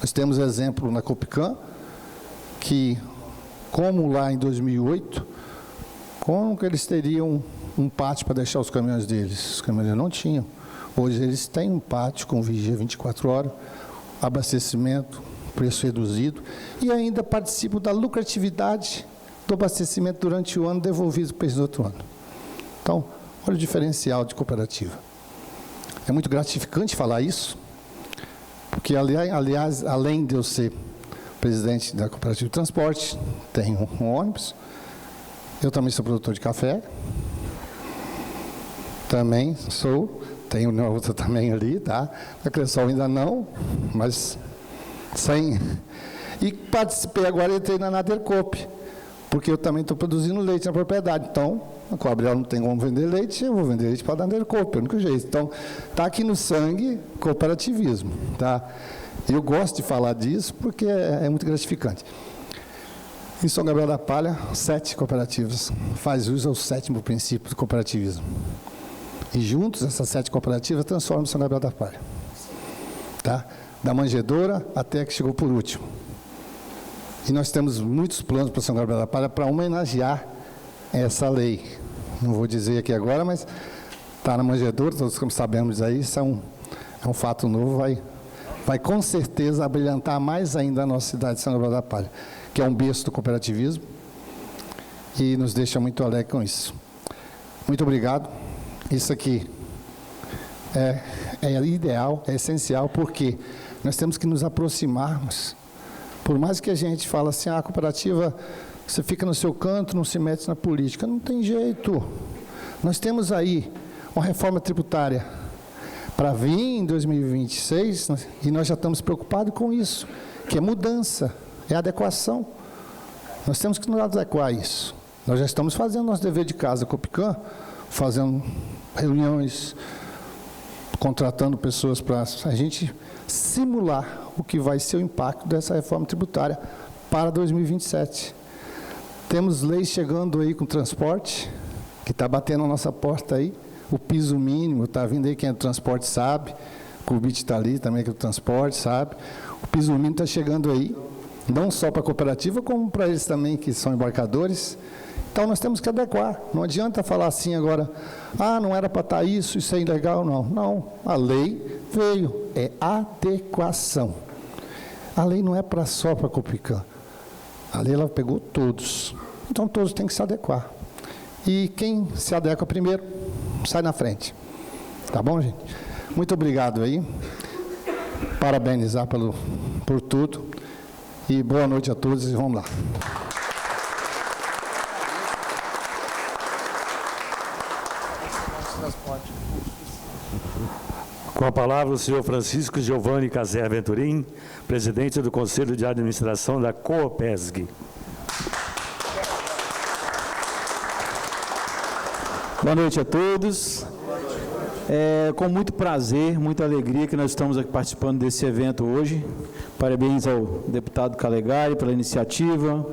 Nós temos exemplo na Copicam, que, como lá em 2008, como que eles teriam um pátio para deixar os caminhões deles? Os caminhões não tinham. Hoje eles têm um pátio com vigia 24 horas, abastecimento, preço reduzido, e ainda participam da lucratividade do abastecimento durante o ano, devolvido para esse outro ano. Então, olha o diferencial de cooperativa. É muito gratificante falar isso, porque, aliás, além de eu ser presidente da cooperativa de transporte, tenho um ônibus, eu também sou produtor de café, também tenho uma outra também ali, tá? A Cressol ainda não, mas sem. E participei agora, entrei na Nadercoop, porque eu também estou produzindo leite na propriedade. Então, o Gabriel não tem como vender leite, eu vou vender leite para a Nadercoop, é o único jeito. Então, está aqui no sangue cooperativismo, tá? Eu gosto de falar disso porque é muito gratificante. Em São Gabriel da Palha, 7 cooperativas faz uso ao 7º princípio do cooperativismo. E juntos, essas 7 cooperativas transformam São Gabriel da Palha. Tá? Da manjedoura até a que chegou por último. E nós temos muitos planos para São Gabriel da Palha para homenagear essa lei. Não vou dizer aqui agora, mas está na manjedoura, todos como sabemos aí, isso é um fato novo, vai com certeza abrilhantar mais ainda a nossa cidade de São Gabriel da Palha, que é um berço do cooperativismo, e nos deixa muito alegre com isso. Muito obrigado. Isso aqui é ideal, é essencial, porque nós temos que nos aproximarmos. Por mais que a gente fale assim, a cooperativa, você fica no seu canto, não se mete na política. Não tem jeito. Nós temos aí uma reforma tributária para vir em 2026, e nós já estamos preocupados com isso, que é mudança, é adequação. Nós temos que nos adequar a isso. Nós já estamos fazendo nosso dever de casa, Copicam, fazendo reuniões, contratando pessoas para a gente simular o que vai ser o impacto dessa reforma tributária para 2027. Temos leis chegando aí com transporte, que está batendo a nossa porta aí, o piso mínimo está vindo aí, quem é do transporte sabe, o CUBIT está ali também, que é do transporte, sabe, o piso mínimo está chegando aí, não só para a cooperativa, como para eles também, que são embarcadores. Então, nós temos que adequar. Não adianta falar assim agora, não era para estar isso é ilegal, não. Não, a lei veio, é adequação. A lei não é só para a Copicam. A lei, ela pegou todos. Então, todos têm que se adequar. E quem se adequa primeiro, sai na frente. Tá bom, gente? Muito obrigado aí. parabenizar por tudo. E boa noite a todos e vamos lá. Com a palavra o senhor Francisco Giovanni Caser Venturim, presidente do Conselho de Administração da Coopesg. Boa noite a todos. Com muito prazer, muita alegria que nós estamos aqui participando desse evento hoje. Parabéns ao deputado Calegari pela iniciativa,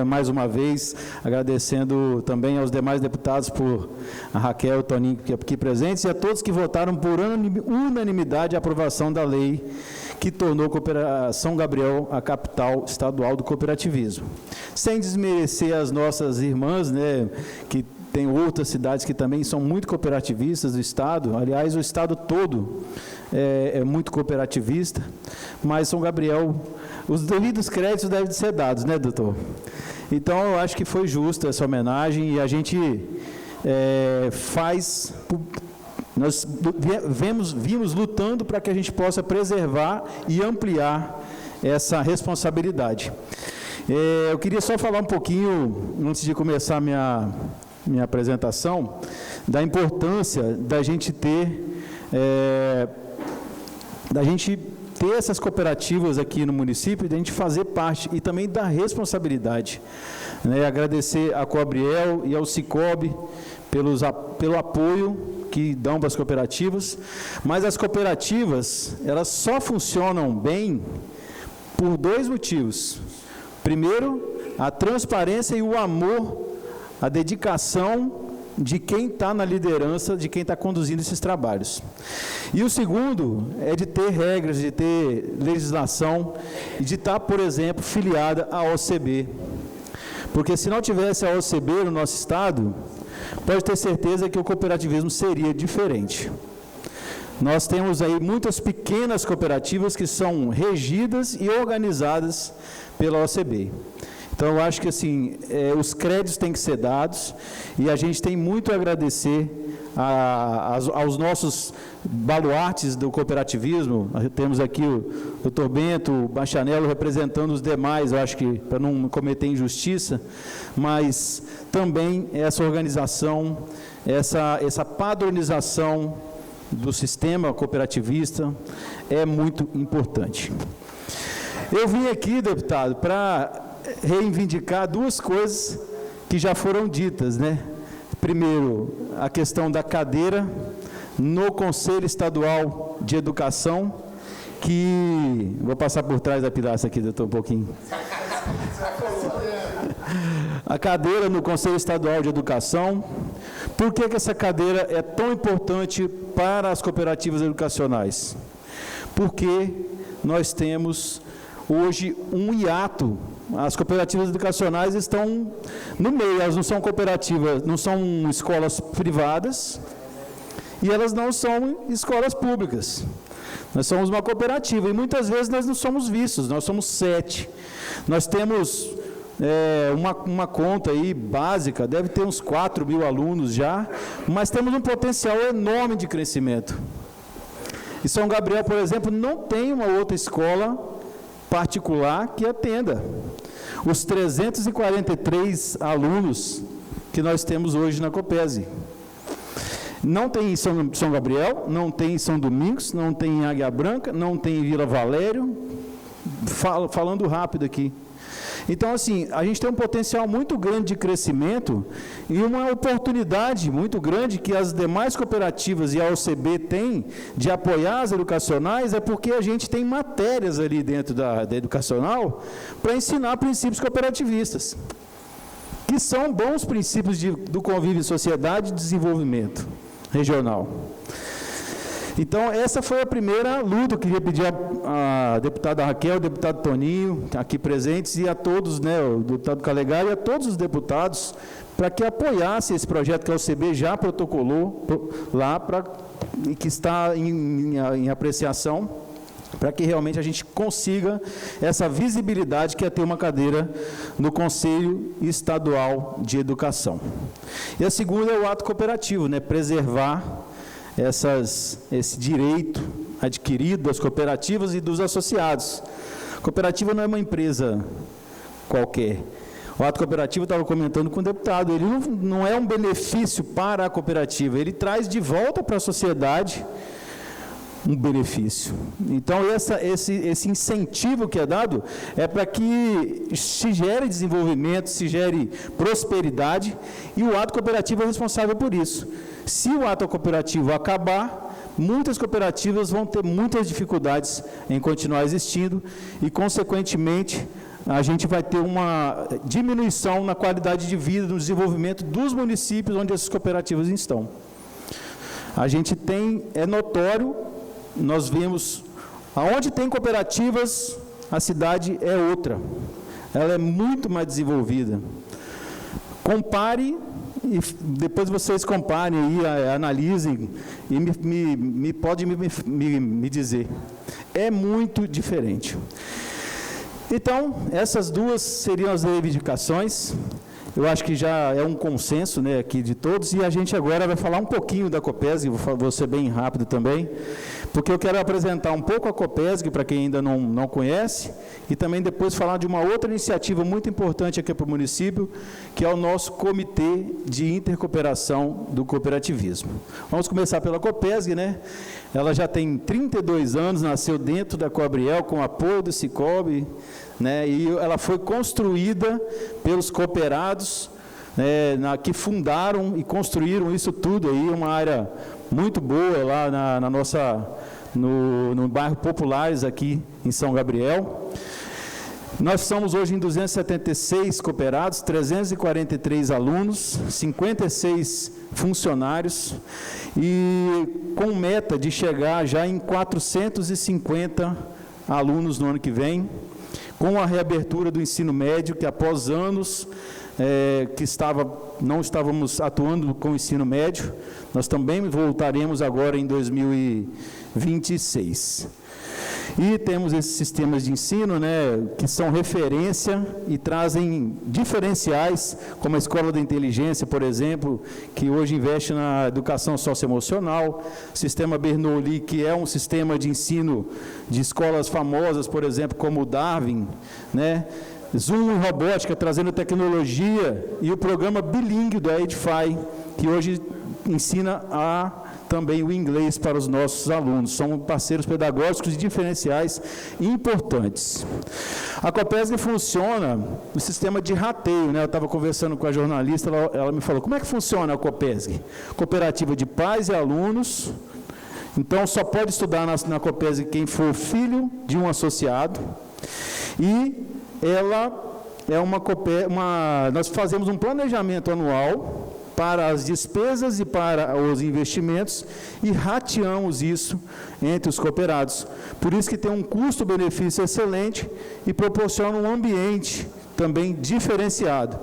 mais uma vez agradecendo também aos demais deputados por a Raquel e o Toninho aqui presentes e a todos que votaram por unanimidade a aprovação da lei que tornou São Gabriel a capital estadual do cooperativismo. Sem desmerecer as nossas irmãs, que tem outras cidades que também são muito cooperativistas do Estado. Aliás, o Estado todo é muito cooperativista, mas São Gabriel, os devidos créditos devem ser dados, doutor? Então, eu acho que foi justa essa homenagem e a gente nós vimos lutando para que a gente possa preservar e ampliar essa responsabilidade. Eu queria só falar um pouquinho, antes de começar minha apresentação, da importância da gente ter essas cooperativas aqui no município, da gente fazer parte e também da responsabilidade. Agradecer a Coabriel e ao Cicobi pelo apoio que dão para as cooperativas, mas as cooperativas, elas só funcionam bem por dois motivos. Primeiro, a transparência e o amor, a dedicação de quem está na liderança, de quem está conduzindo esses trabalhos. E o segundo é de ter regras, de ter legislação e de estar, por exemplo, filiada à OCB. Porque se não tivesse a OCB no nosso estado, pode ter certeza que o cooperativismo seria diferente. Nós temos aí muitas pequenas cooperativas que são regidas e organizadas pela OCB. Então, eu acho que os créditos têm que ser dados e a gente tem muito a agradecer aos nossos baluartes do cooperativismo. Temos aqui o doutor Bento, o Bachanello representando os demais, eu acho que para não cometer injustiça, mas também essa organização, essa padronização do sistema cooperativista é muito importante. Eu vim aqui, deputado, para reivindicar duas coisas que já foram ditas, Primeiro, a questão da cadeira no Conselho Estadual de Educação, que... Vou passar por trás da pilastra aqui, doutor, um pouquinho. A cadeira no Conselho Estadual de Educação. Por que essa cadeira é tão importante para as cooperativas educacionais? Porque nós temos hoje um hiato. As cooperativas educacionais estão no meio, elas não são cooperativas, não são escolas privadas e elas não são escolas públicas. Nós somos uma cooperativa e muitas vezes nós não somos vistos, nós somos 7. Nós temos uma conta aí básica, deve ter uns 4.000 alunos já, mas temos um potencial enorme de crescimento. E São Gabriel, por exemplo, não tem uma outra escola particular que atenda os 343 alunos que nós temos hoje na Copese. Não tem em São Gabriel, não tem em São Domingos, não tem em Águia Branca, não tem em Vila Valério, falando rápido aqui. Então, a gente tem um potencial muito grande de crescimento e uma oportunidade muito grande que as demais cooperativas e a OCB têm de apoiar as educacionais, é porque a gente tem matérias ali dentro da educacional para ensinar princípios cooperativistas, que são bons princípios do convívio em sociedade e desenvolvimento regional. Então, essa foi a primeira luta. Eu queria pedir à deputada Raquel, ao deputado Toninho, aqui presentes, e a todos, o deputado Calegari, e a todos os deputados, para que apoiassem esse projeto que a OCB já protocolou lá, e que está em apreciação, para que realmente a gente consiga essa visibilidade que é ter uma cadeira no Conselho Estadual de Educação. E a segunda é o ato cooperativo, preservar esse direito adquirido das cooperativas e dos associados. A cooperativa não é uma empresa qualquer. O ato cooperativo, eu estava comentando com o deputado, ele não é um benefício para a cooperativa, ele traz de volta para a sociedade um benefício. Então, esse incentivo que é dado é para que se gere desenvolvimento, se gere prosperidade, e o ato cooperativo é responsável por isso. Se o ato cooperativo acabar, muitas cooperativas vão ter muitas dificuldades em continuar existindo e, consequentemente, a gente vai ter uma diminuição na qualidade de vida, no desenvolvimento dos municípios onde essas cooperativas estão. A gente tem, é notório, nós vemos, aonde tem cooperativas, a cidade é outra, ela é muito mais desenvolvida. Compare, e depois vocês comparem aí, analisem, e pode me dizer, é muito diferente. Então, essas duas seriam as reivindicações. Eu acho que já é um consenso, né, aqui de todos, e a gente agora vai falar um pouquinho da Copesg, vou ser bem rápido também, porque eu quero apresentar um pouco a Copesg, para quem ainda não conhece, e também depois falar de uma outra iniciativa muito importante aqui para o município, que é o nosso Comitê de Intercooperação do Cooperativismo. Vamos começar pela Copesg, né? Ela já tem 32 anos, nasceu dentro da Coabriel, com apoio do Cicobi, né, e ela foi construída pelos cooperados, que fundaram e construíram isso tudo aí, uma área muito boa lá no bairro Populares aqui em São Gabriel. Nós somos hoje em 276 cooperados, 343 alunos, 56 funcionários e com meta de chegar já em 450 alunos no ano que vem, com a reabertura do ensino médio, que após anos que não estávamos atuando com o ensino médio, nós também voltaremos agora em 2026. E temos esses sistemas de ensino, né, que são referência e trazem diferenciais, como a Escola da Inteligência, por exemplo, que hoje investe na educação socioemocional, o sistema Bernoulli, que é um sistema de ensino de escolas famosas, por exemplo, como o Darwin, né, Zoom e robótica, trazendo tecnologia, e o programa bilíngue da Edify, que hoje ensina também o inglês para os nossos alunos. São parceiros pedagógicos e diferenciais importantes. A Copesg funciona no sistema de rateio, né? Eu estava conversando com a jornalista, ela me falou, como é que funciona a Copesg? Cooperativa de pais e alunos. Então, só pode estudar na Copesg quem for filho de um associado. E ela é nós fazemos um planejamento anual para as despesas e para os investimentos e rateamos isso entre os cooperados. Por isso que tem um custo-benefício excelente e proporciona um ambiente também diferenciado.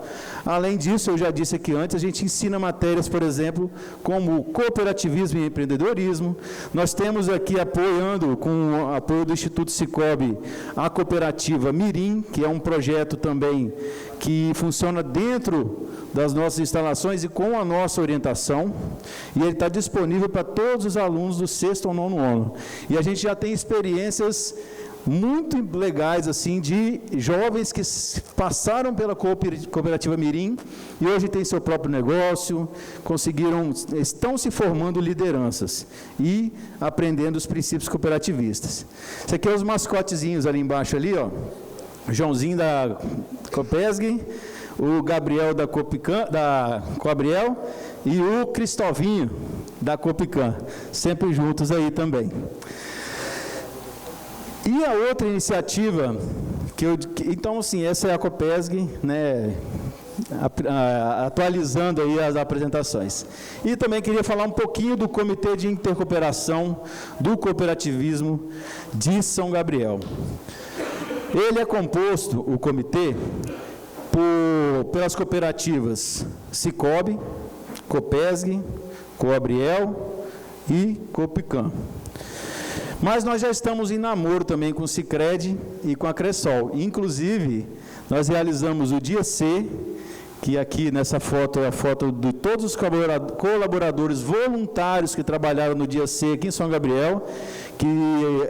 Além disso, eu já disse aqui antes, a gente ensina matérias, por exemplo, como cooperativismo e empreendedorismo. Nós temos aqui apoiando, com o apoio do Instituto Cicobi, a cooperativa Mirim, que é um projeto também que funciona dentro das nossas instalações e com a nossa orientação, e ele está disponível para todos os alunos do 6º ao 9º ano. E a gente já tem experiências muito legais, assim, de jovens que passaram pela cooperativa Mirim e hoje têm seu próprio negócio, estão se formando lideranças e aprendendo os princípios cooperativistas. Isso aqui é os mascotezinhos ali embaixo, ali, ó. O Joãozinho da Copesg, o Gabriel da Coabriel e o Cristovinho da Copicam, sempre juntos aí também. E a outra iniciativa, então, assim, essa é a Copesg, né, atualizando aí as apresentações. E também queria falar um pouquinho do Comitê de Intercooperação do Cooperativismo de São Gabriel. Ele é composto, o comitê, pelas cooperativas Cicobi, Copesg, Coabriel e Copicam. Mas nós já estamos em namoro também com o Sicredi e com a Cressol. Inclusive, nós realizamos o Dia C, que aqui nessa foto é a foto de todos os colaboradores voluntários que trabalharam no Dia C aqui em São Gabriel, que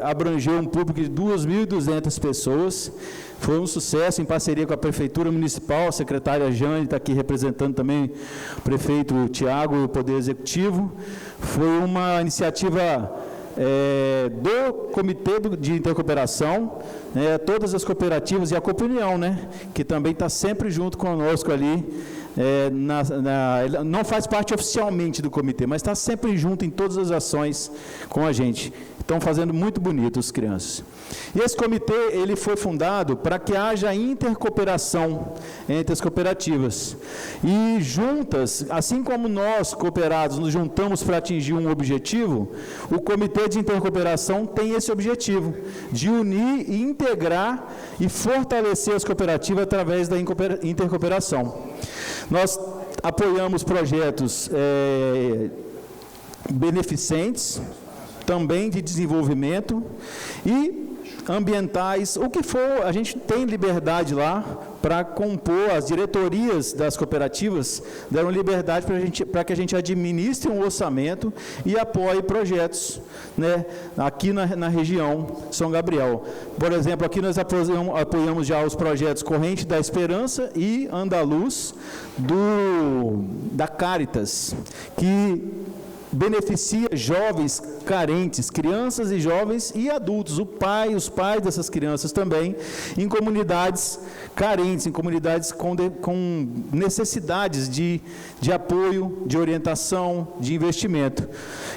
abrangeu um público de 2.200 pessoas. Foi um sucesso, em parceria com a Prefeitura Municipal, a secretária Jane está aqui representando também o prefeito Tiago e o Poder Executivo. Foi uma iniciativa do Comitê de Intercooperação, todas as cooperativas e a Copunião, que também está sempre junto conosco ali, não faz parte oficialmente do comitê, mas está sempre junto em todas as ações com a gente. Estão fazendo muito bonito os crianças. E esse comitê, ele foi fundado para que haja intercooperação entre as cooperativas. E juntas, assim como nós, cooperados, nos juntamos para atingir um objetivo, o comitê de intercooperação tem esse objetivo, de unir e integrar e fortalecer as cooperativas através da intercooperação. Nós apoiamos projetos beneficentes, também de desenvolvimento e ambientais, o que for, a gente tem liberdade lá para compor, as diretorias das cooperativas deram liberdade para que a gente administre um orçamento e apoie projetos, aqui na região São Gabriel. Por exemplo, aqui nós apoiamos já os projetos Corrente da Esperança e Andaluz da Caritas, que beneficia jovens carentes, crianças e jovens e adultos, os pais dessas crianças também, em comunidades carentes, em comunidades com necessidades de apoio, de orientação, de investimento.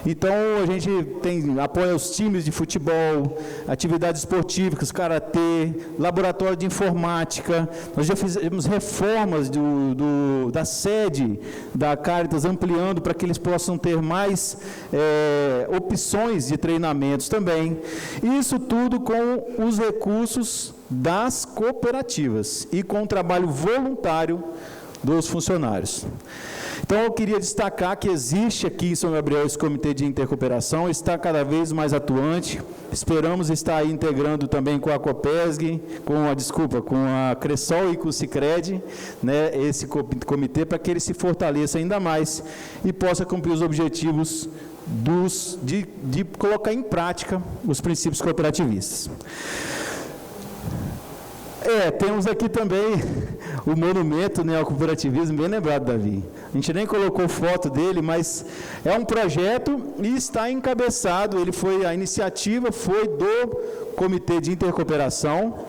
Então, a gente apoia os times de futebol, atividades esportivas, karatê, laboratório de informática. Nós já fizemos reformas da sede da Caritas, ampliando para que eles possam ter mais opções de treinamentos também. Isso tudo com os recursos das cooperativas e com o trabalho voluntário dos funcionários. Então, eu queria destacar que existe aqui em São Gabriel esse comitê de intercooperação, está cada vez mais atuante. Esperamos estar aí integrando também com a Copesg, com a Cressol e com o Sicredi, esse comitê, para que ele se fortaleça ainda mais e possa cumprir os objetivos de colocar em prática os princípios cooperativistas. Temos aqui também o monumento ao cooperativismo, bem lembrado, Davi. A gente nem colocou foto dele, mas é um projeto e está encabeçado, a iniciativa foi do Comitê de Intercooperação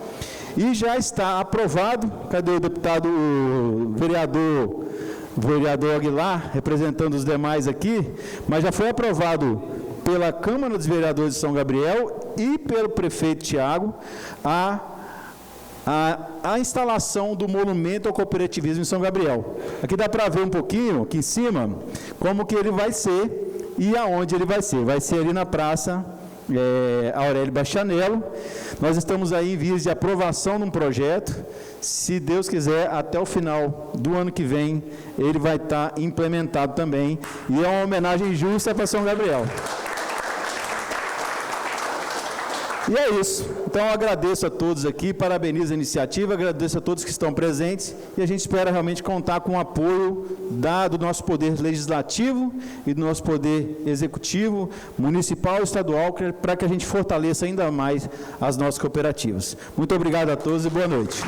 e já está aprovado. Cadê o deputado, o vereador Aguilar, representando os demais aqui, mas já foi aprovado pela Câmara dos Vereadores de São Gabriel e pelo prefeito Tiago a instalação do monumento ao cooperativismo em São Gabriel. Aqui dá para ver um pouquinho, aqui em cima, como que ele vai ser e aonde ele vai ser. Vai ser ali na Praça Aurélio Bastianello. Nós estamos aí em vias de aprovação de um projeto. Se Deus quiser, até o final do ano que vem, ele vai estar implementado também. E é uma homenagem justa para São Gabriel. E é isso. Então, eu agradeço a todos aqui, parabenizo a iniciativa, agradeço a todos que estão presentes e a gente espera realmente contar com o apoio do nosso poder legislativo e do nosso poder executivo, municipal e estadual, para que a gente fortaleça ainda mais as nossas cooperativas. Muito obrigado a todos e boa noite.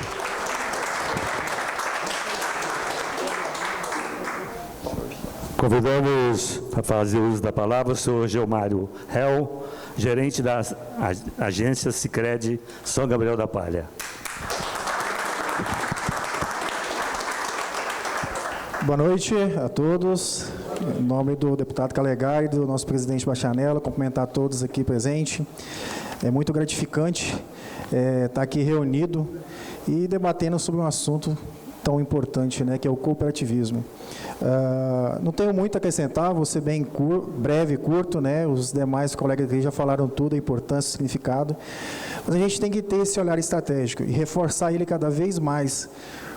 Convidamos a fazer uso da palavra o senhor Geomário Hel, gerente da agência Sicredi São Gabriel da Palha. Boa noite a todos. Em nome do deputado Calegari e do nosso presidente Bastianello, cumprimentar a todos aqui presentes. É muito gratificante estar aqui reunido e debatendo sobre um assunto tão importante, que é o cooperativismo. Não tenho muito a acrescentar, vou ser bem breve e curto, os demais colegas aqui já falaram tudo, a importância, o significado, mas a gente tem que ter esse olhar estratégico e reforçar ele cada vez mais,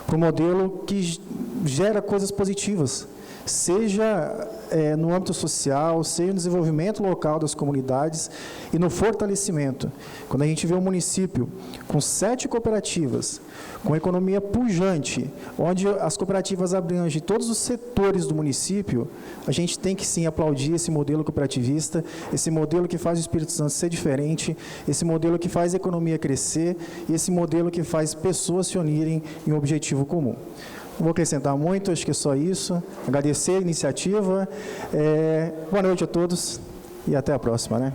para um modelo que gera coisas positivas, seja no âmbito social, seja no desenvolvimento local das comunidades e no fortalecimento. Quando a gente vê um município com 7 cooperativas, com economia pujante, onde as cooperativas abrangem todos os setores do município, a gente tem que sim aplaudir esse modelo cooperativista, esse modelo que faz o Espírito Santo ser diferente, esse modelo que faz a economia crescer e esse modelo que faz pessoas se unirem em um objetivo comum. Não vou acrescentar muito, acho que é só isso. Agradecer a iniciativa. Boa noite a todos e até a próxima, né?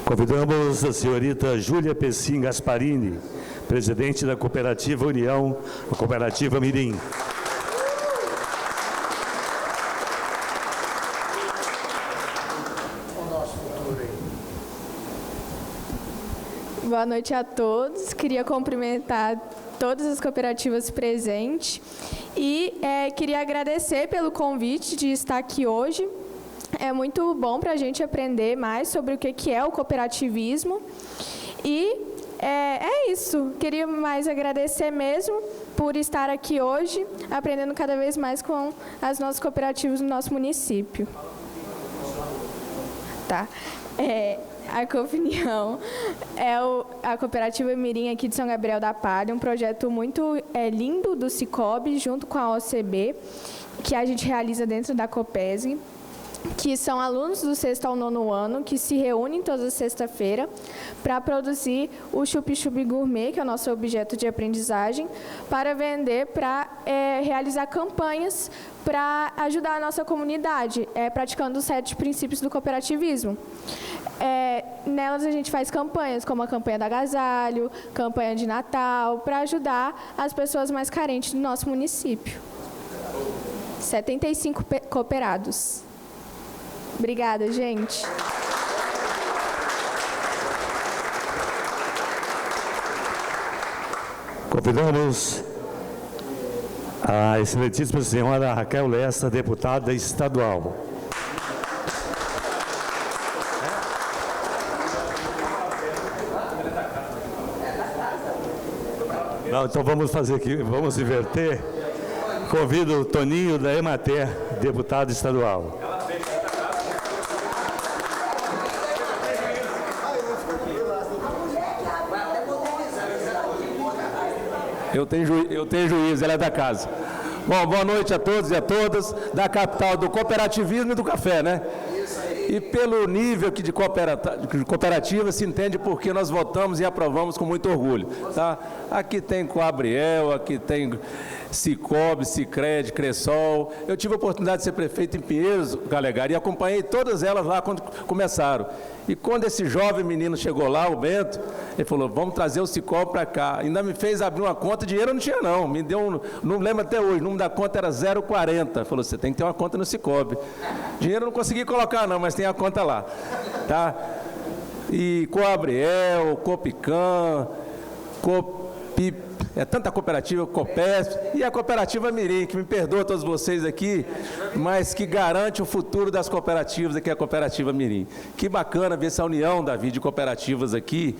Convidamos a senhorita Júlia Pessim Gasparini, presidente da Cooperativa União, a Cooperativa Mirim. Boa noite a todos. Queria cumprimentar todas as cooperativas presentes e queria agradecer pelo convite de estar aqui hoje. É muito bom para a gente aprender mais sobre o que é o cooperativismo. E é isso. Queria mais agradecer mesmo por estar aqui hoje, aprendendo cada vez mais com as nossas cooperativas no nosso município. Tá. A Coopunião é a Cooperativa Mirim aqui de São Gabriel da Palha, um projeto muito lindo do Cicobi, junto com a OCB, que a gente realiza dentro da Copese, que são alunos do 6º ao 9º ano, que se reúnem toda sexta-feira para produzir o chup-chup gourmet, que é o nosso objeto de aprendizagem, para vender, para realizar campanhas para ajudar a nossa comunidade, praticando os 7 princípios do cooperativismo. Nelas a gente faz campanhas, como a campanha da agasalho, campanha de Natal, para ajudar as pessoas mais carentes do nosso município. 75 cooperados. Obrigada, gente. Convidamos a excelentíssima senhora Raquel Lessa, deputada estadual. Não, então vamos fazer aqui, vamos inverter. Convido o Toninho da Emater, deputado estadual. Eu tenho juízo, ela é da casa. Bom, boa noite a todos e a todas, da capital do cooperativismo e do café, né? E pelo nível aqui de cooperativa se entende porque nós votamos e aprovamos com muito orgulho, tá? Aqui tem Coabriel, aqui tem Cicobi, Sicredi, Cressol. Eu tive a oportunidade de ser prefeito em Pinheiros, Calegari, e acompanhei todas elas lá quando começaram. E quando esse jovem menino chegou lá, o Bento, ele falou, vamos trazer o Cicobi para cá. Ainda me fez abrir uma conta, dinheiro não tinha não, me deu, não lembro até hoje, o número da conta era 0,40. Falou, você tem que ter uma conta no Cicobi. Dinheiro eu não consegui colocar não, mas tem a conta lá, tá? E Coabriel, Copican, tanta cooperativa, Copesp, e a Cooperativa Mirim, que me perdoa todos vocês aqui, mas que garante o futuro das cooperativas aqui, a Cooperativa Mirim. Que bacana ver essa união, Davi, de cooperativas aqui,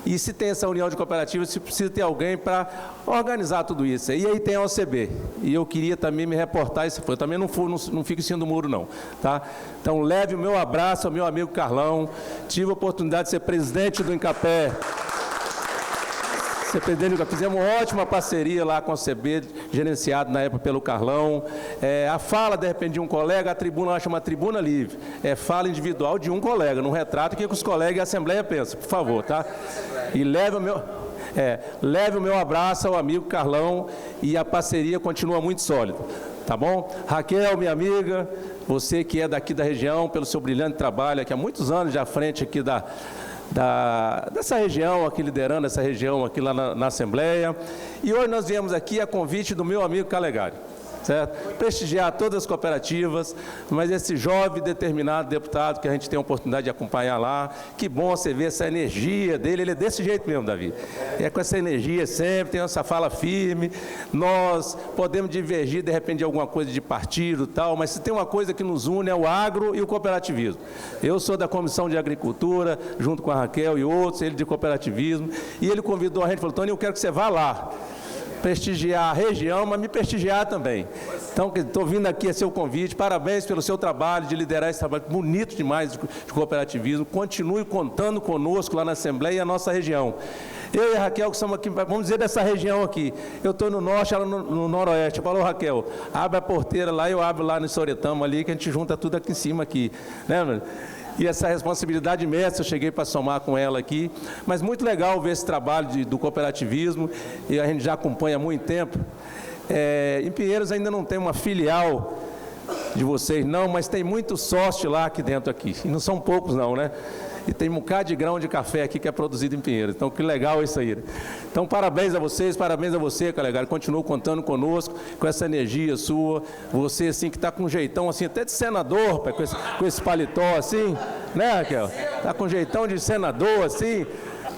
e se tem essa união de cooperativas, se precisa ter alguém para organizar tudo isso. E aí tem a OCB, e eu queria também me reportar, eu também não fico em cima do muro não, tá? Então leve o meu abraço ao meu amigo Carlão, tive a oportunidade de ser presidente do Incapé, fizemos uma ótima parceria lá com a CB, gerenciado na época pelo Carlão. A fala, de repente, de um colega, a tribuna lá chama Tribuna Livre. Fala individual de um colega, não retrata o que os colegas e a Assembleia pensam, por favor, tá? E leve o meu abraço ao amigo Carlão e a parceria continua muito sólida, tá bom? Raquel, minha amiga, você que é daqui da região, pelo seu brilhante trabalho aqui há muitos anos já à frente aqui dessa região, aqui liderando essa região aqui lá na Assembleia. E hoje nós viemos aqui a convite do meu amigo Calegari. certo? Prestigiar todas as cooperativas, mas esse jovem determinado deputado que a gente tem a oportunidade de acompanhar lá, que bom você ver essa energia dele, ele é desse jeito mesmo, Davi. É com essa energia sempre, tem essa fala firme, nós podemos divergir de repente de alguma coisa de partido e tal, mas se tem uma coisa que nos une é o agro e o cooperativismo. Eu sou da Comissão de Agricultura, junto com a Raquel e outros, ele de cooperativismo, e ele convidou a gente, falou, Tony, eu quero que você vá lá, prestigiar a região, mas me prestigiar também. Então, estou vindo aqui a seu convite, parabéns pelo seu trabalho de liderar esse trabalho bonito demais de cooperativismo, continue contando conosco lá na Assembleia e a nossa região. Eu e a Raquel, que somos aqui, vamos dizer, dessa região aqui, eu estou no norte, ela no noroeste. Falou, Raquel, abre a porteira lá, eu abro lá no Soretama ali, que a gente junta tudo aqui em cima aqui, né, mano? E essa responsabilidade imensa, eu cheguei para somar com ela aqui, mas muito legal ver esse trabalho do cooperativismo, e a gente já acompanha há muito tempo. Em Pinheiros ainda não tem uma filial de vocês, não, mas tem muito sócio lá aqui dentro, aqui, e não são poucos não, né? E tem um bocado de grão de café aqui que é produzido em Pinheiros. Então, que legal isso aí. Então, parabéns a vocês, parabéns a você, Calegari. Continua contando conosco, com essa energia sua. Você, assim, que está com um jeitão, assim, até de senador, pai, com esse paletó, assim, né, Raquel? Está com um jeitão de senador, assim,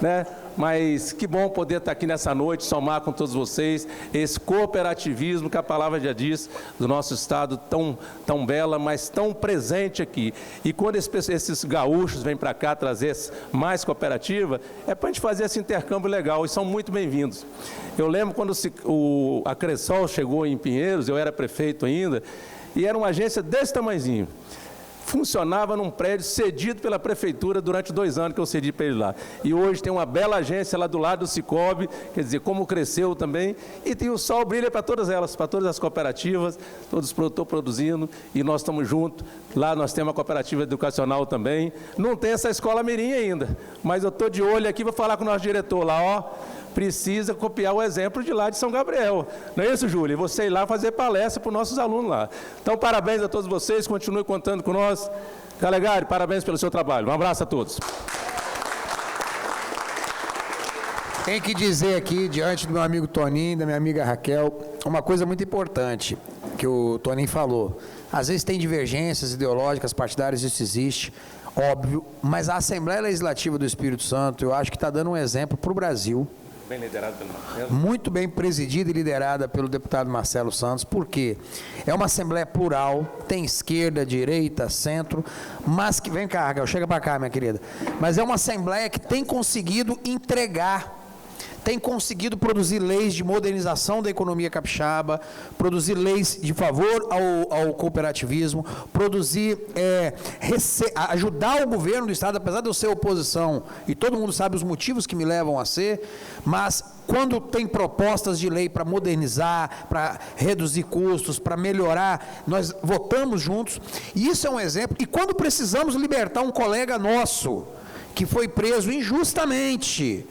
né? Mas que bom poder estar aqui nessa noite, somar com todos vocês esse cooperativismo que a palavra já diz, do nosso estado tão bela, mas tão presente aqui. E quando esses gaúchos vêm para cá trazer mais cooperativa, é para a gente fazer esse intercâmbio legal, e são muito bem-vindos. Eu lembro quando a Cressol chegou em Pinheiros, eu era prefeito ainda, e era uma agência desse tamanhozinho. Funcionava num prédio cedido pela prefeitura durante 2 anos que eu cedi para ele lá. E hoje tem uma bela agência lá do lado do Cicobi, quer dizer, como cresceu também, e tem o sol brilha para todas elas, para todas as cooperativas, todos os produtores produzindo, e nós estamos juntos. Lá nós temos uma cooperativa educacional também. Não tem essa escola mirim ainda, mas eu estou de olho aqui, vou falar com o nosso diretor lá, ó. Precisa copiar o exemplo de lá de São Gabriel. Não é isso, Júlia? Você ir lá fazer palestra para os nossos alunos lá. Então, parabéns a todos vocês, continue contando com nós. Calegari, parabéns pelo seu trabalho. Um abraço a todos. Tem que dizer aqui, diante do meu amigo Toninho e da minha amiga Raquel, uma coisa muito importante que o Toninho falou. Às vezes tem divergências ideológicas, partidárias, isso existe, óbvio, mas a Assembleia Legislativa do Espírito Santo, eu acho que está dando um exemplo para o Brasil. Bem liderado pelo Marcelo. Muito bem presidida e liderada pelo deputado Marcelo Santos, porque é uma Assembleia plural, tem esquerda, direita, centro, mas que... Vem cá, Raquel, chega para cá, minha querida. Mas é uma Assembleia que tem conseguido entregar, tem conseguido produzir leis de modernização da economia capixaba, produzir leis de favor ao cooperativismo, produzir, ajudar o governo do Estado, apesar de eu ser oposição, e todo mundo sabe os motivos que me levam a ser, mas quando tem propostas de lei para modernizar, para reduzir custos, para melhorar, nós votamos juntos, e isso é um exemplo. E quando precisamos libertar um colega nosso, que foi preso injustamente,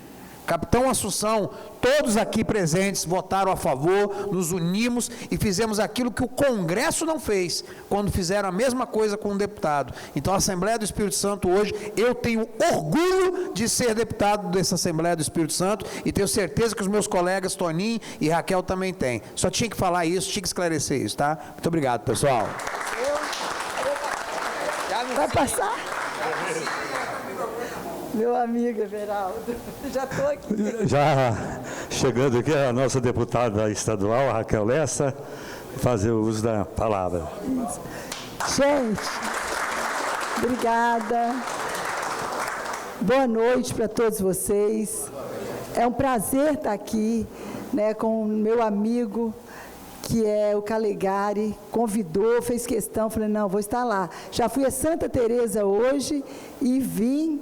Capitão Assunção, todos aqui presentes votaram a favor, nos unimos e fizemos aquilo que o Congresso não fez, quando fizeram a mesma coisa com um deputado. Então, a Assembleia do Espírito Santo hoje, eu tenho orgulho de ser deputado dessa Assembleia do Espírito Santo e tenho certeza que os meus colegas Toninho e Raquel também têm. Só tinha que falar isso, tinha que esclarecer isso, tá? Muito obrigado, pessoal. Vai passar? Meu amigo Everaldo, já estou aqui. Já chegando aqui a nossa deputada estadual, a Raquel Lessa, fazer o uso da palavra. Gente, obrigada. Boa noite para todos vocês. É um prazer estar aqui, né, com o meu amigo, que é o Calegari, convidou, fez questão, falei, não, vou estar lá. Já fui a Santa Teresa hoje e vim,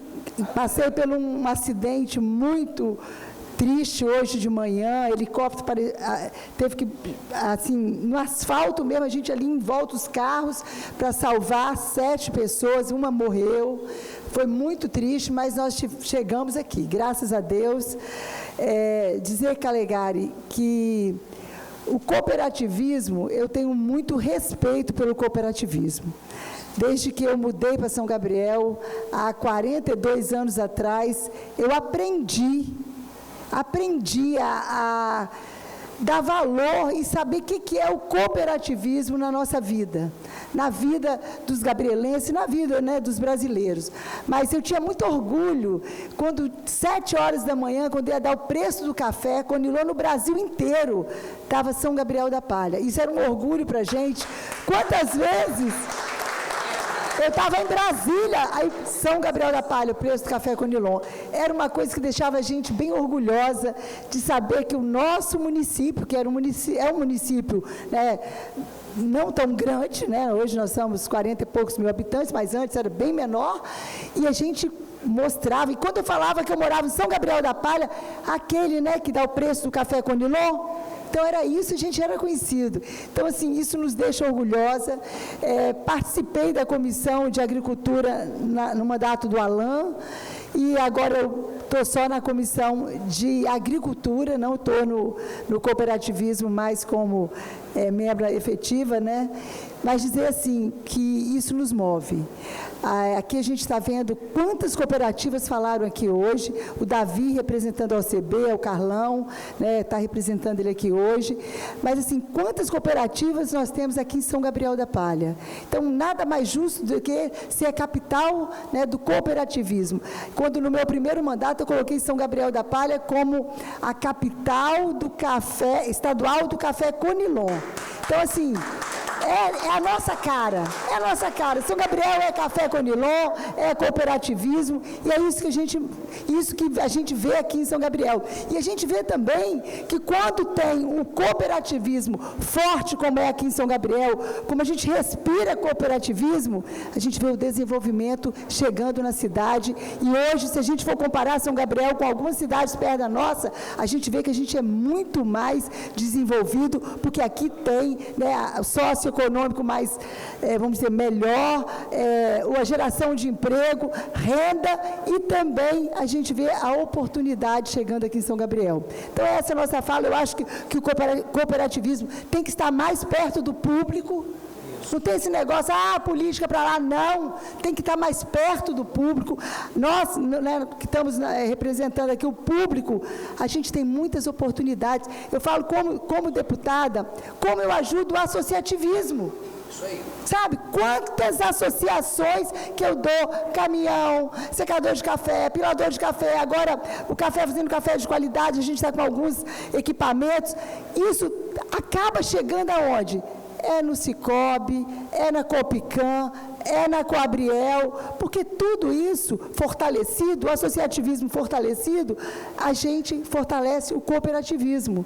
passei por um acidente muito triste hoje de manhã, helicóptero teve que, assim, no asfalto mesmo, a gente ali em volta dos carros para salvar 7 pessoas, uma morreu, foi muito triste, mas nós chegamos aqui, graças a Deus. Dizer, Calegari, que o cooperativismo, eu tenho muito respeito pelo cooperativismo. Desde que eu mudei para São Gabriel, há 42 anos atrás, eu aprendi a dar valor e saber o que é o cooperativismo na nossa vida, na vida dos gabrielenses, na vida, né, dos brasileiros. Mas eu tinha muito orgulho quando, 7 horas da manhã, quando ia dar o preço do café, Conilon no Brasil inteiro, estava São Gabriel da Palha. Isso era um orgulho para a gente. Quantas vezes eu estava em Brasília, aí São Gabriel da Palha, o preço do café Conilon. Era uma coisa que deixava a gente bem orgulhosa de saber que o nosso município, que era é um município, né, não tão grande, né? Hoje nós somos 40 e poucos mil habitantes, mas antes era bem menor, e a gente mostrava, e quando eu falava que eu morava em São Gabriel da Palha, aquele, né, que dá o preço do café Conilon, então era isso, a gente era conhecido. Então, assim, isso nos deixa orgulhosa. Participei da Comissão de Agricultura no mandato do Alain, e agora eu estou só na Comissão de Agricultura, não estou no cooperativismo mais como membro efetiva, né? Mas dizer assim, que isso nos move. Aqui a gente está vendo quantas cooperativas falaram aqui hoje, o Davi representando a OCB, o Carlão, né, está representando ele aqui hoje, mas assim, quantas cooperativas nós temos aqui em São Gabriel da Palha? Então, nada mais justo do que ser a capital, né, do cooperativismo. Quando no meu primeiro mandato eu coloquei São Gabriel da Palha como a capital do café, estadual do café Conilon. Então, assim, é a nossa cara, é a nossa cara. São Gabriel é café Conilon, é cooperativismo, e é isso que a gente vê aqui em São Gabriel. E a gente vê também que quando tem um cooperativismo forte, como é aqui em São Gabriel, como a gente respira cooperativismo, a gente vê o desenvolvimento chegando na cidade. E hoje, se a gente for comparar São Gabriel com algumas cidades perto da nossa, a gente vê que a gente é muito mais desenvolvido, porque aqui tem, né, socioeconômico mais, vamos dizer, melhor, a geração de emprego, renda, e também a gente vê a oportunidade chegando aqui em São Gabriel. Então, essa é a nossa fala. Eu acho que o cooperativismo tem que estar mais perto do público. Não tem esse negócio, política para lá, não. Tem que estar mais perto do público. Nós, né, que estamos representando aqui o público, a gente tem muitas oportunidades. Eu falo como deputada, como eu ajudo o associativismo. Sabe, quantas associações que eu dou, caminhão, secador de café, pilador de café, agora o café fazendo café de qualidade, a gente está com alguns equipamentos. Isso acaba chegando aonde? É no Cicobi, é na Copicam, é na Coabriel, porque tudo isso fortalecido, o associativismo fortalecido, a gente fortalece o cooperativismo.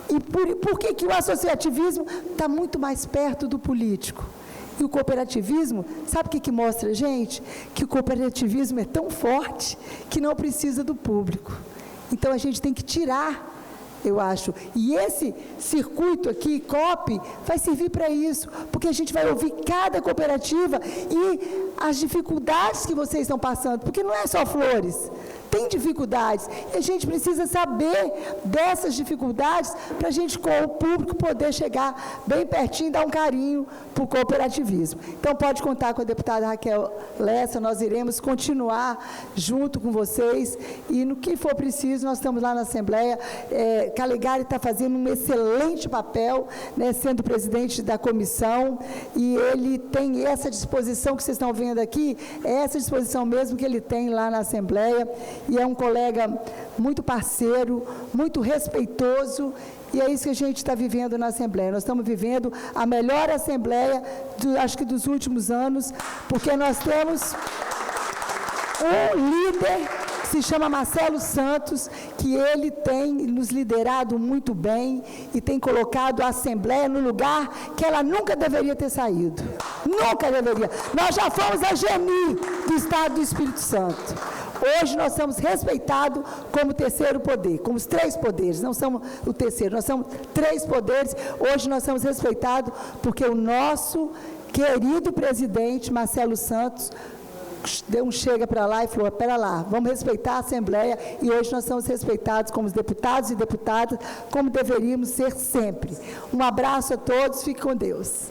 E por que o associativismo está muito mais perto do político? E o cooperativismo, sabe o que mostra a gente? Que o cooperativismo é tão forte que não precisa do público. Então, a gente tem que tirar, eu acho. E esse circuito aqui, COP, vai servir para isso, porque a gente vai ouvir cada cooperativa e as dificuldades que vocês estão passando, porque não é só flores, tem dificuldades, e a gente precisa saber dessas dificuldades para a gente, com o público, poder chegar bem pertinho e dar um carinho para o cooperativismo. Então, pode contar com a deputada Raquel Lessa, nós iremos continuar junto com vocês, e no que for preciso, nós estamos lá na Assembleia. Calegari está fazendo um excelente papel, né, sendo presidente da comissão, e ele tem essa disposição que vocês estão vendo aqui, é essa disposição mesmo que ele tem lá na Assembleia, e é um colega muito parceiro, muito respeitoso, e é isso que a gente está vivendo na Assembleia. Nós estamos vivendo a melhor Assembleia, acho que dos últimos anos, porque nós temos um líder que se chama Marcelo Santos, que ele tem nos liderado muito bem e tem colocado a Assembleia no lugar que ela nunca deveria ter saído. Nunca deveria. Nós já fomos a GENI do Estado do Espírito Santo. Hoje nós somos respeitados como terceiro poder, como os 3 poderes, não somos o terceiro, nós somos 3 poderes. Hoje nós somos respeitados porque o nosso querido presidente, Marcelo Santos, deu um chega para lá e falou, espera lá, vamos respeitar a Assembleia, e hoje nós somos respeitados como deputados e deputadas, como deveríamos ser sempre. Um abraço a todos, fique com Deus.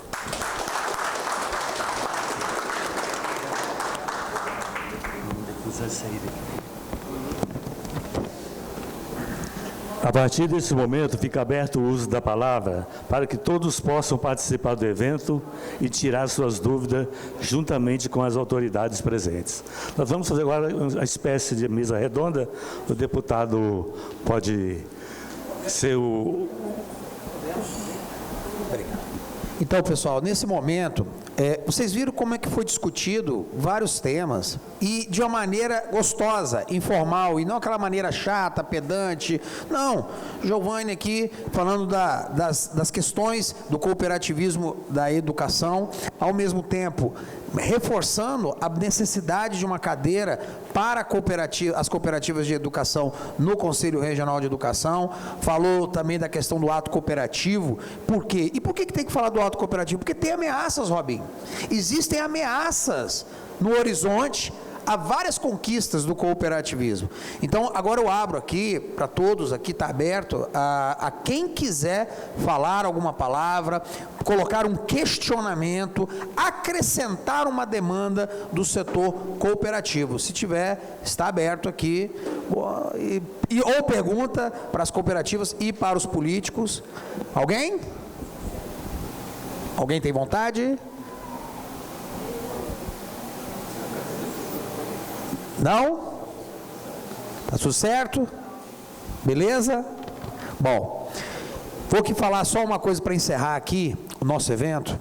A partir desse momento, fica aberto o uso da palavra para que todos possam participar do evento e tirar suas dúvidas juntamente com as autoridades presentes. Nós vamos fazer agora uma espécie de mesa redonda. O deputado pode ser o... Então, pessoal, nesse momento, vocês viram como é que foi discutido vários temas e de uma maneira gostosa, informal, e não aquela maneira chata, pedante. Não, Giovanni aqui falando das questões do cooperativismo da educação, ao mesmo tempo reforçando a necessidade de uma cadeira para as cooperativas de educação no Conselho Regional de Educação, falou também da questão do ato cooperativo. Por quê? E por que tem que falar do ato cooperativo? Porque tem ameaças, Robin. Existem ameaças no horizonte a várias conquistas do cooperativismo. Então, agora eu abro aqui, para todos, aqui está aberto, a quem quiser falar alguma palavra, colocar um questionamento, acrescentar uma demanda do setor cooperativo. Se tiver, está aberto aqui, ou pergunta para as cooperativas e para os políticos. Alguém? Alguém tem vontade? Não? Tá tudo certo? Beleza? Bom, vou aqui falar só uma coisa para encerrar aqui o nosso evento.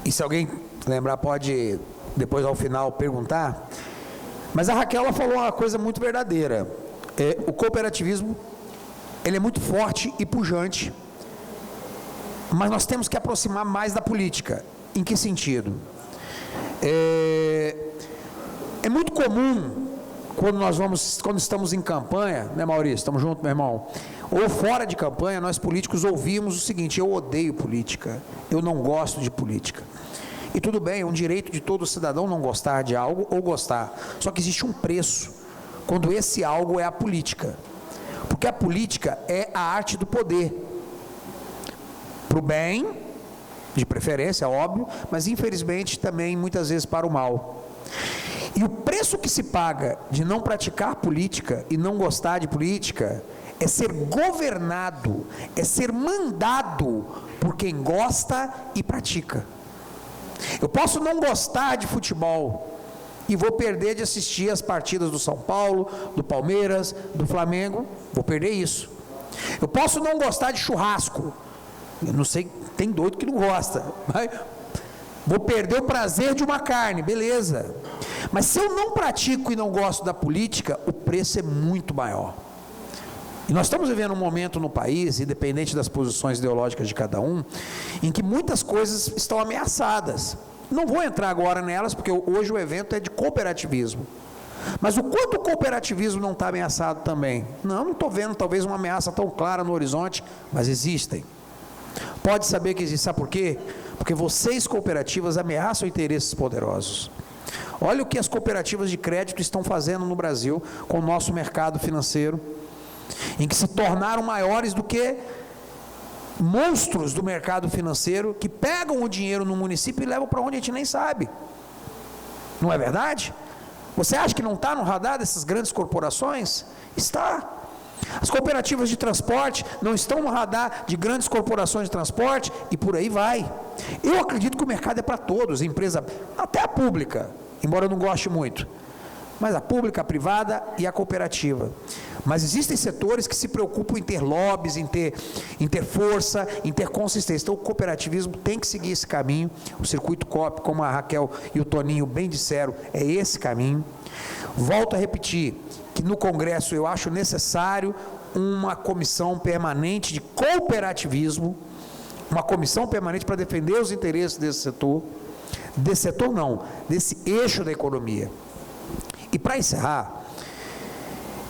E se alguém lembrar, pode depois ao final perguntar. Mas a Raquel ela falou uma coisa muito verdadeira. O cooperativismo, ele é muito forte e pujante. Mas nós temos que aproximar mais da política. Em que sentido? É muito comum, quando estamos em campanha, né, Maurício? Estamos juntos, meu irmão? Ou fora de campanha, nós políticos ouvimos o seguinte: eu odeio política, eu não gosto de política. E tudo bem, é um direito de todo cidadão não gostar de algo ou gostar. Só que existe um preço, quando esse algo é a política. Porque a política é a arte do poder. Para o bem, de preferência, óbvio, mas infelizmente também muitas vezes para o mal. E o preço que se paga de não praticar política e não gostar de política é ser governado, é ser mandado por quem gosta e pratica. Eu posso não gostar de futebol e vou perder de assistir as partidas do São Paulo, do Palmeiras, do Flamengo, vou perder isso. Eu posso não gostar de churrasco, eu não sei, tem doido que não gosta, mas vou perder o prazer de uma carne, beleza. Mas se eu não pratico e não gosto da política, o preço é muito maior. E nós estamos vivendo um momento no país, independente das posições ideológicas de cada um, em que muitas coisas estão ameaçadas. Não vou entrar agora nelas, porque hoje o evento é de cooperativismo. Mas o quanto o cooperativismo não está ameaçado também? Não estou vendo talvez uma ameaça tão clara no horizonte, mas existem. Pode saber que existe, sabe por quê? Porque vocês, cooperativas, ameaçam interesses poderosos. Olha o que as cooperativas de crédito estão fazendo no Brasil com o nosso mercado financeiro, em que se tornaram maiores do que monstros do mercado financeiro, que pegam o dinheiro no município e levam para onde a gente nem sabe. Não é verdade? Você acha que não está no radar dessas grandes corporações? Está. As cooperativas de transporte não estão no radar de grandes corporações de transporte e por aí vai. Eu acredito que o mercado é para todos, a empresa, até a pública, embora eu não goste muito, mas a pública, a privada e a cooperativa. Mas existem setores que se preocupam em ter lobbies, em ter força, em ter consistência. Então o cooperativismo tem que seguir esse caminho. O Circuito Coop, como a Raquel e o Toninho bem disseram, é esse caminho. Volto a repetir que no Congresso eu acho necessário uma comissão permanente de cooperativismo, uma comissão permanente para defender os interesses desse setor não, desse eixo da economia. E para encerrar,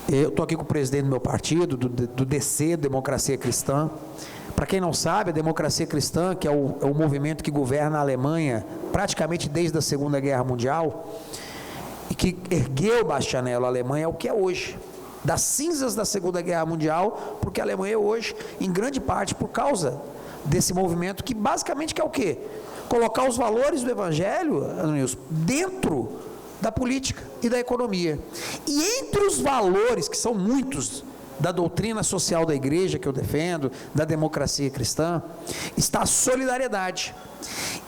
eu estou aqui com o presidente do meu partido, do DC, Democracia Cristã. Para quem não sabe, a Democracia Cristã, que é o movimento que governa a Alemanha praticamente desde a Segunda Guerra Mundial, e que ergueu Bastianello, a Alemanha, o que é hoje, das cinzas da Segunda Guerra Mundial, porque a Alemanha é hoje, em grande parte, por causa desse movimento, que basicamente quer o quê? Colocar os valores do Evangelho, Nilson, dentro da política e da economia. E entre os valores, que são muitos, da doutrina social da igreja que eu defendo, da democracia cristã, está a solidariedade.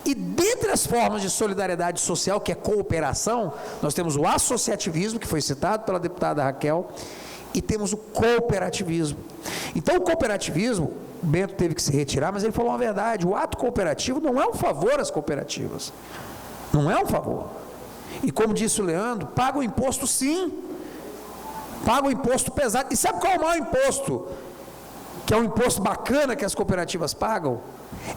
E dentre as formas de solidariedade social, que é cooperação, nós temos o associativismo, que foi citado pela deputada Raquel, e temos o cooperativismo. Então o cooperativismo, o Bento teve que se retirar, mas ele falou uma verdade: o ato cooperativo não é um favor às cooperativas, não é um favor. E como disse o Leandro, paga o imposto sim, paga o imposto pesado. E sabe qual é o maior imposto, que é um imposto bacana que as cooperativas pagam?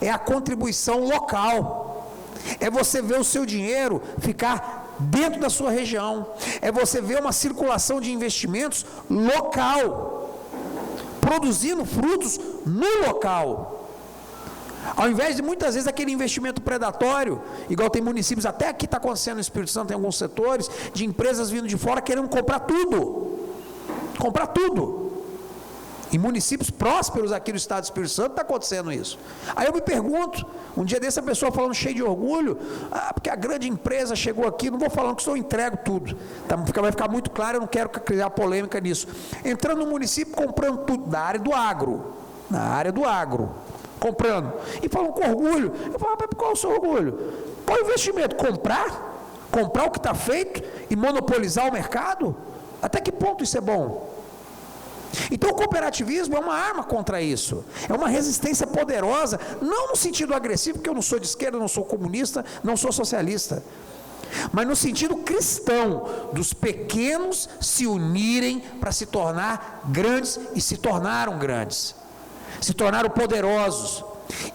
É a contribuição local. É você ver o seu dinheiro ficar dentro da sua região, é você ver uma circulação de investimentos local, produzindo frutos no local, ao invés de muitas vezes aquele investimento predatório, igual tem municípios, até aqui está acontecendo no Espírito Santo, em alguns setores, de empresas vindo de fora querendo comprar tudo, em municípios prósperos aqui no estado do Espírito Santo está acontecendo isso. Aí eu me pergunto, um dia desse a pessoa falando cheio de orgulho, porque a grande empresa chegou aqui, não vou falando que eu entrego tudo, tá? Vai ficar muito claro, eu não quero criar polêmica nisso, entrando no município, comprando tudo, na área do agro, comprando, e falam com orgulho. Eu falo, mas qual é o seu orgulho? Qual é o investimento? Comprar o que está feito e monopolizar o mercado? Até que ponto isso é bom? Então o cooperativismo é uma arma contra isso, é uma resistência poderosa, não no sentido agressivo, porque eu não sou de esquerda, não sou comunista, não sou socialista, mas no sentido cristão, dos pequenos se unirem para se tornar grandes, e se tornaram grandes, se tornaram poderosos,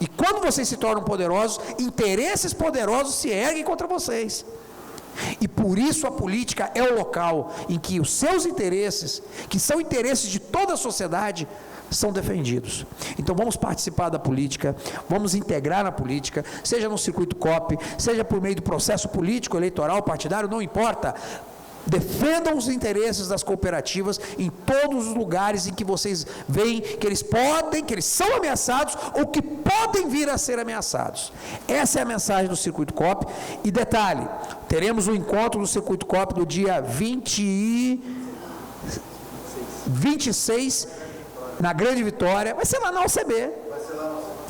e quando vocês se tornam poderosos, interesses poderosos se erguem contra vocês. E por isso a política é o local em que os seus interesses, que são interesses de toda a sociedade, são defendidos. Então vamos participar da política, vamos integrar na política, seja no circuito COP, seja por meio do processo político, eleitoral, partidário, não importa. Defendam os interesses das cooperativas em todos os lugares em que vocês veem que eles são ameaçados ou que podem vir a ser ameaçados. Essa é a mensagem do Circuito COP. E detalhe, teremos um encontro do Circuito COP do dia 26, na Grande Vitória, vai ser lá na OCB.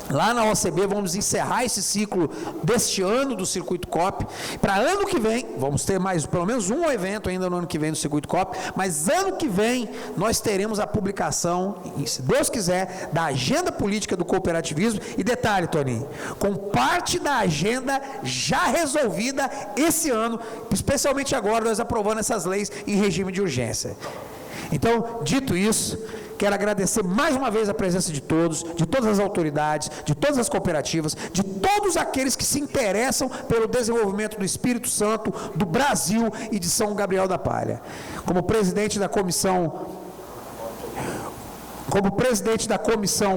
Lá na OCB vamos encerrar esse ciclo deste ano do Circuito COP. Para ano que vem, vamos ter mais pelo menos um evento ainda no ano que vem do Circuito COP, mas ano que vem nós teremos a publicação, se Deus quiser, da agenda política do cooperativismo. E detalhe, Toninho, com parte da agenda já resolvida esse ano, especialmente agora nós aprovando essas leis em regime de urgência. Então, dito isso, quero agradecer mais uma vez a presença de todas as autoridades, de todas as cooperativas, de todos aqueles que se interessam pelo desenvolvimento do Espírito Santo, do Brasil e de São Gabriel da Palha. Como presidente da Comissão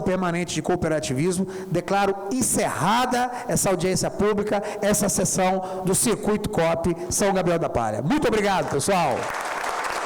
Permanente de Cooperativismo, declaro encerrada essa audiência pública, essa sessão do Circuito COP São Gabriel da Palha. Muito obrigado, pessoal.